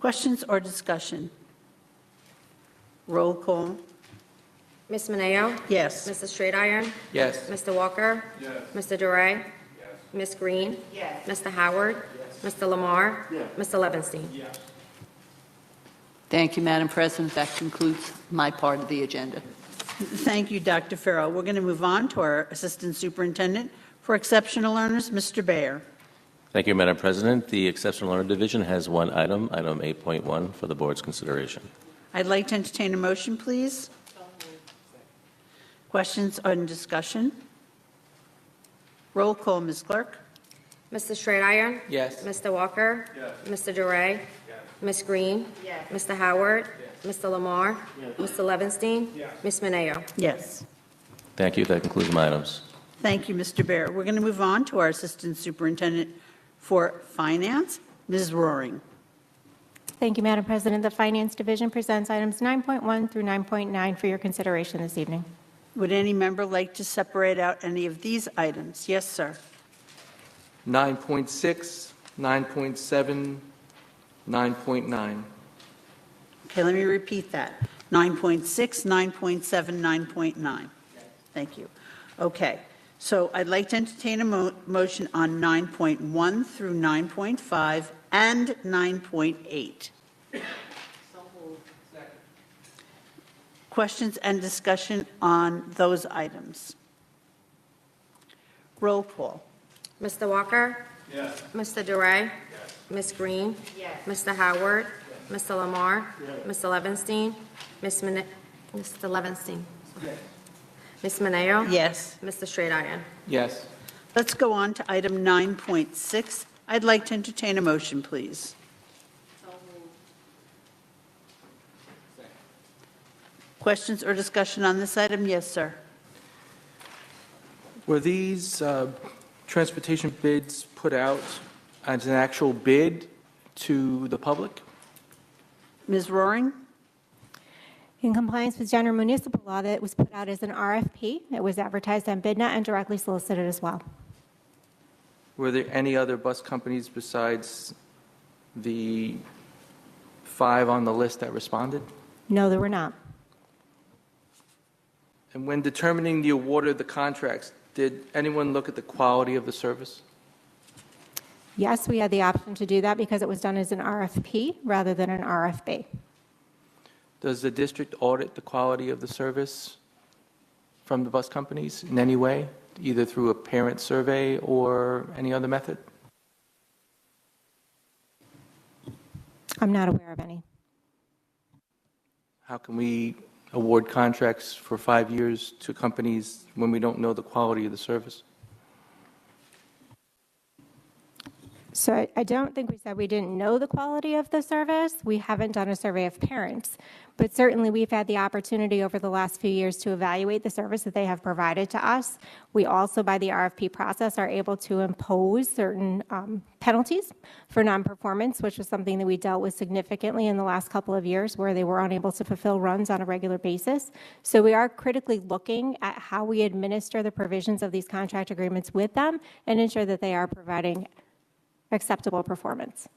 Questions or discussion? Roll call. Ms. Mineo? Yes. Mr. Straight Iron? Yes. Mr. Walker? Yes. Mr. Duray? Ms. Green? Mr. Howard? Mr. Lamar? Mr. Levinstein? Thank you, Madam President. That concludes my part of the agenda. Thank you, Dr. Farrell. We're going to move on to our Assistant Superintendent for Exceptional Learners, Mr. Bayer. Thank you, Madam President. The Exceptional Learner Division has one item, item 8.1, for the board's consideration. I'd like to entertain a motion, please. Questions or discussion? Roll call, Ms. Clerk. Mr. Straight Iron? Yes. Mr. Walker? Mr. Duray? Ms. Green? Mr. Howard? Mr. Lamar? Mr. Levinstein? Ms. Mineo? Yes. Thank you. That concludes my items. Thank you, Mr. Baer. We're going to move on to our Assistant Superintendent for Finance, Ms. Roaring. Thank you, Madam President. The Finance Division presents items 9.1 through 9.9 for your consideration this evening. Would any member like to separate out any of these items? Yes, sir. 9.6, 9.7, 9.9. Okay, let me repeat that. 9.6, 9.7, 9.9. Thank you. Okay, so I'd like to entertain a motion on 9.1 through 9.5 and 9.8. Questions and discussion on those items? Roll call. Mr. Walker? Mr. Duray? Ms. Green? Mr. Howard? Mr. Lamar? Mr. Levinstein? Mr. Levinstein? Ms. Mineo? Yes. Mr. Straight Iron? Yes. Let's go on to item 9.6. I'd like to entertain a motion, please. Questions or discussion on this item? Yes, sir. Were these transportation bids put out as an actual bid to the public? Ms. Roaring? In compliance with general municipal law, that was put out as an RFP. It was advertised on BidNet and directly solicited as well. Were there any other bus companies besides the 5 on the list that responded? No, there were not. And when determining the award of the contracts, did anyone look at the quality of the service? Yes, we had the option to do that because it was done as an RFP rather than an RFB. Does the district audit the quality of the service from the bus companies in any way, either through a parent survey or any other method? I'm not aware of any. How can we award contracts for 5 years to companies when we don't know the quality of the service? So I don't think we said we didn't know the quality of the service. We haven't done a survey of parents, but certainly we've had the opportunity over the last few years to evaluate the service that they have provided to us. We also, by the RFP process, are able to impose certain penalties for non-performance, which was something that we dealt with significantly in the last couple of years where they were unable to fulfill runs on a regular basis. So we are critically looking at how we administer the provisions of these contract agreements with them and ensure that they are providing acceptable performance.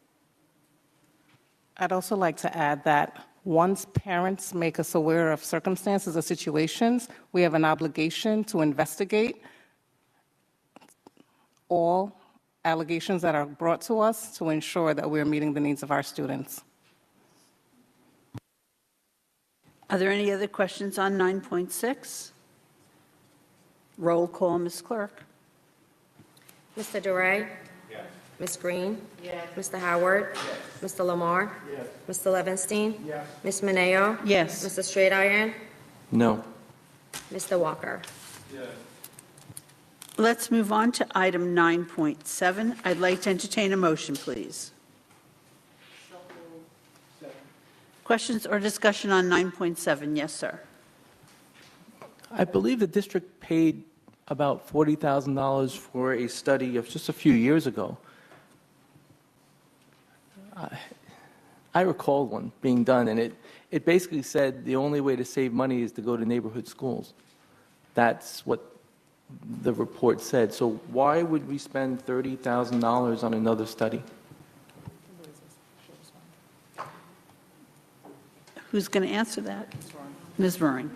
I'd also like to add that once parents make us aware of circumstances or situations, we have an obligation to investigate all allegations that are brought to us to ensure that we're meeting the needs of our students. Are there any other questions on 9.6? Roll call, Ms. Clerk. Mr. Duray? Ms. Green? Mr. Howard? Mr. Lamar? Mr. Levinstein? Ms. Mineo? Yes. Mr. Straight Iron? No. Mr. Walker? Let's move on to item 9.7. I'd like to entertain a motion, please. Questions or discussion on 9.7? Yes, sir. I believe the district paid about $40,000 for a study of just a few years ago. I recall one being done, and it basically said the only way to save money is to go to neighborhood schools. That's what the report said. So why would we spend $30,000 on another study? Who's going to answer that? Ms. Roaring.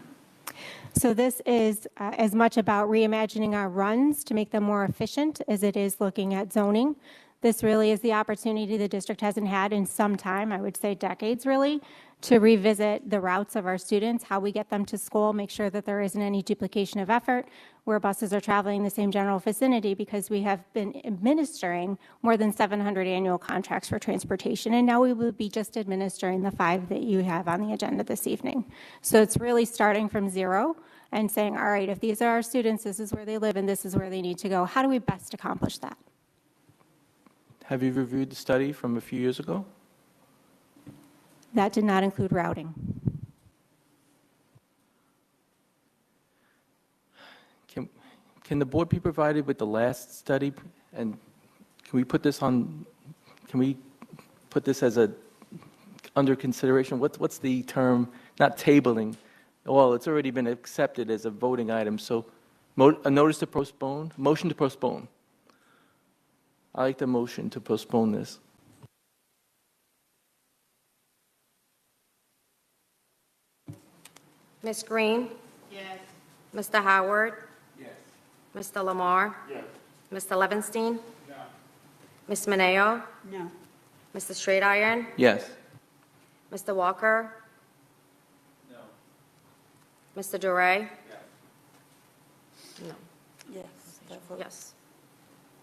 So this is as much about reimagining our runs to make them more efficient as it is looking at zoning. This really is the opportunity the district hasn't had in some time, I would say decades really, to revisit the routes of our students, how we get them to school, make sure that there isn't any duplication of effort, where buses are traveling the same general vicinity, because we have been administering more than 700 annual contracts for transportation, and now we will be just administering the 5 that you have on the agenda this evening. So it's really starting from zero and saying, all right, if these are our students, this is where they live and this is where they need to go. How do we best accomplish that? Have you reviewed the study from a few years ago? That did not include routing. Can the board be provided with the last study? And can we put this as a, under consideration? What's the term? Not tabling. Well, it's already been accepted as a voting item. So a notice to postpone, motion to postpone. I like the motion to postpone this. Ms. Green? Yes. Mr. Howard? Yes. Mr. Lamar? Yes. Mr. Levinstein? No. Ms. Mineo? No. Mr. Straight Iron? Yes. Mr. Walker? No. Mr. Duray? No. Yes. Yes.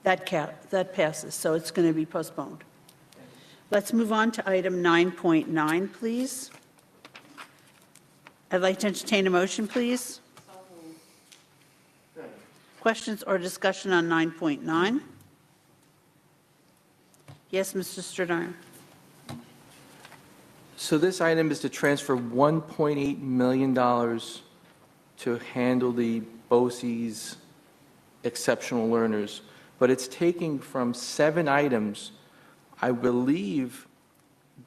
That passes, so it's going to be postponed. Let's move on to item 9.9, please. I'd like to entertain a motion, please. Questions or discussion on 9.9? Yes, Mr. Stradone. So this item is to transfer $1.8 million to handle the BOCES exceptional learners, but it's taking from 7 items. I believe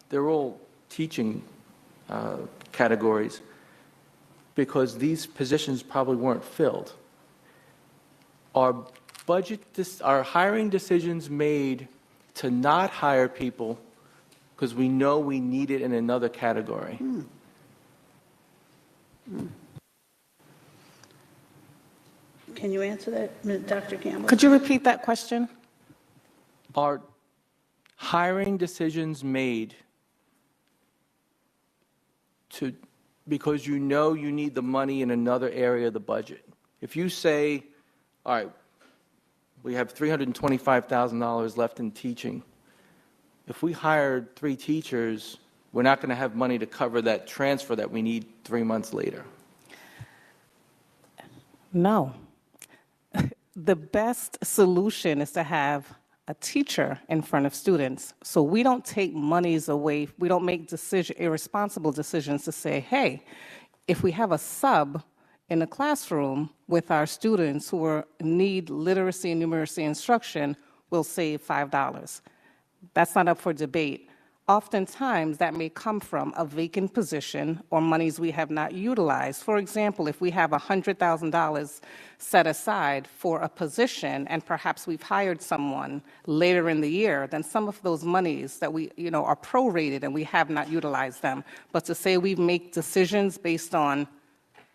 they're all teaching categories, because these positions probably weren't filled. Are hiring decisions made to not hire people because we know we need it in another category? Can you answer that, Dr. Campbell? Could you repeat that question? Are hiring decisions made because you know you need the money in another area of the budget? If you say, all right, we have $325,000 left in teaching. If we hired 3 teachers, we're not going to have money to cover that transfer that we need 3 months later. No. The best solution is to have a teacher in front of students. So we don't take monies away. We don't make irresponsible decisions to say, hey, if we have a sub in a classroom with our students who need literacy and numeracy instruction, we'll save $5. That's not up for debate. Oftentimes, that may come from a vacant position or monies we have not utilized. For example, if we have $100,000 set aside for a position and perhaps we've hired someone later in the year, then some of those monies that we, are prorated and we have not utilized them. But to say we make decisions based on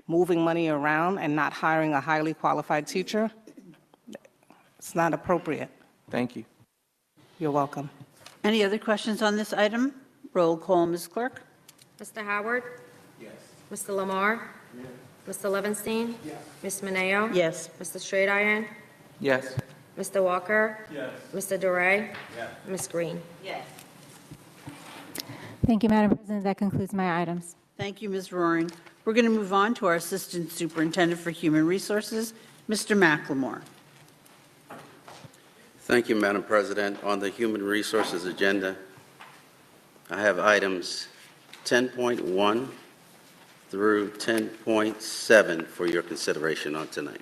moving money around and not hiring a highly qualified teacher, it's not appropriate. Thank you. You're welcome. Any other questions on this item? Roll call, Ms. Clerk. Mr. Howard? Yes. Mr. Lamar? Yes. Mr. Levinstein? Yes. Ms. Mineo? Yes. Mr. Straight Iron? Yes. Mr. Walker? Yes. Mr. Duray? Yes. Ms. Green? Yes. Thank you, Madam President. That concludes my items. Thank you, Ms. Roaring. We're going to move on to our Assistant Superintendent for Human Resources, Mr. McLemore. Thank you, Madam President. On the Human Resources agenda, I have items 10.1 through 10.7 for your consideration on tonight.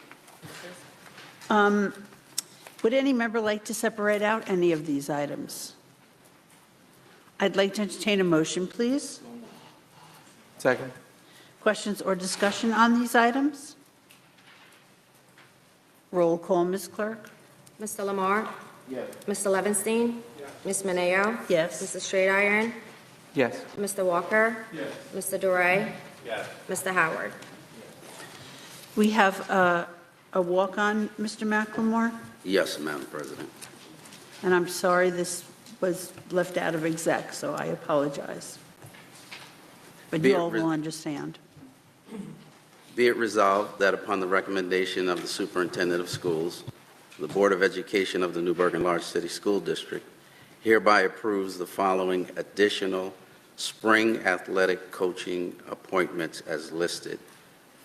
Would any member like to separate out any of these items? I'd like to entertain a motion, please. Second. Questions or discussion on these items? Roll call, Ms. Clerk. Mr. Lamar? Yes. Mr. Levinstein? Ms. Mineo? Yes. Mr. Straight Iron? Yes. Mr. Walker? Yes. Mr. Duray? Yes. Mr. Howard? We have a walk-on, Mr. McLemore, Yes, Madam President. and I'm sorry this was left out of exec, so I apologize. But Be you it all re- will understand. Be it resolved that upon the recommendation of the Superintendent of Schools, the Board of Education of the New Bergen Large City School District hereby approves the following additional spring athletic coaching appointments as listed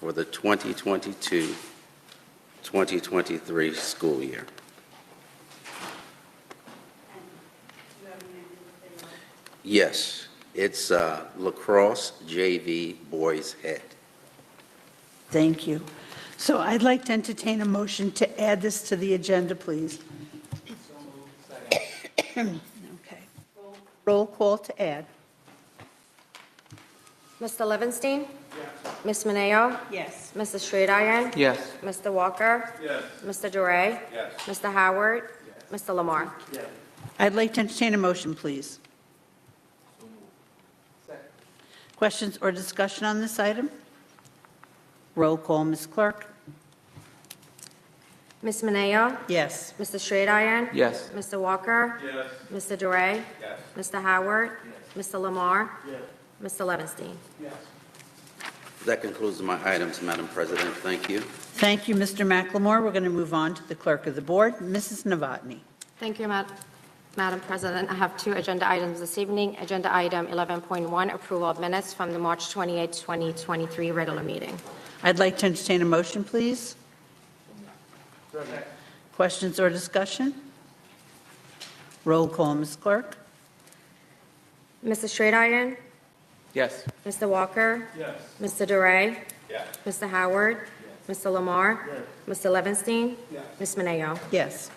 for the 2022-2023 school year. Yes, it's lacrosse JV boys head. Thank you. So I'd like to entertain a motion to add this to the agenda, please. Okay. Roll call to add. Mr. Levinstein? Ms. Mineo? Yes. Mrs. Schroedian? Yes. Mr. Walker? Yes. Mr. Duray? Yes. Mr. Howard? Mr. Lamar? I'd like to entertain a motion, please. Questions or discussion on this item? Roll call, Ms. Clerk. Ms. Mineo? Yes. Mr. Schroedian? Yes. Mr. Walker? Yes. Mr. Duray? Yes. Mr. Howard? Mr. Lamar? Mr. Levinstein? That concludes my items, Madam President. Thank you. Thank you, Mr. McLemore. We're going to move on to the clerk of the board, Mrs. Novotny. Thank you, Madam President. I have two agenda items this evening. Agenda item 11.1, approval of minutes from the March 28, 2023 regular meeting. I'd like to entertain a motion, please. Questions or discussion? Roll call, Ms. Clerk. Mrs. Schroedian? Yes. Mr. Walker? Yes. Mr. Duray? Yes. Mr. Howard? Mr. Lamar? Mr. Levinstein? Ms. Mineo? Yes.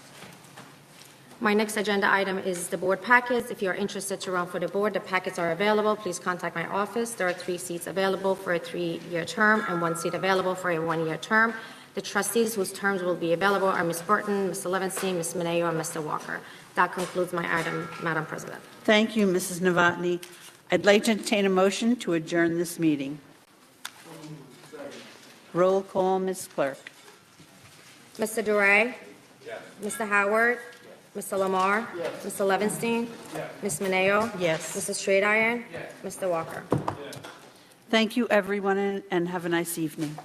My next agenda item is the board packets. If you're interested to run for the board, the packets are available. Please contact my office. There are 3 seats available for a 3-year term and 1 seat available for a 1-year term. The trustees whose terms will be available are Ms. Burton, Mr. Levinstein, Ms. Mineo, and Mr. Walker. That concludes my item, Madam President. Thank you, Mrs. Novotny. I'd like to entertain a motion to adjourn this meeting. Roll call, Ms. Clerk. Mr. Duray? Mr. Howard? Mr. Lamar? Mr. Levinstein? Ms. Mineo? Yes. Mrs. Schroedian? Mr. Walker? Thank you, everyone, and have a nice evening.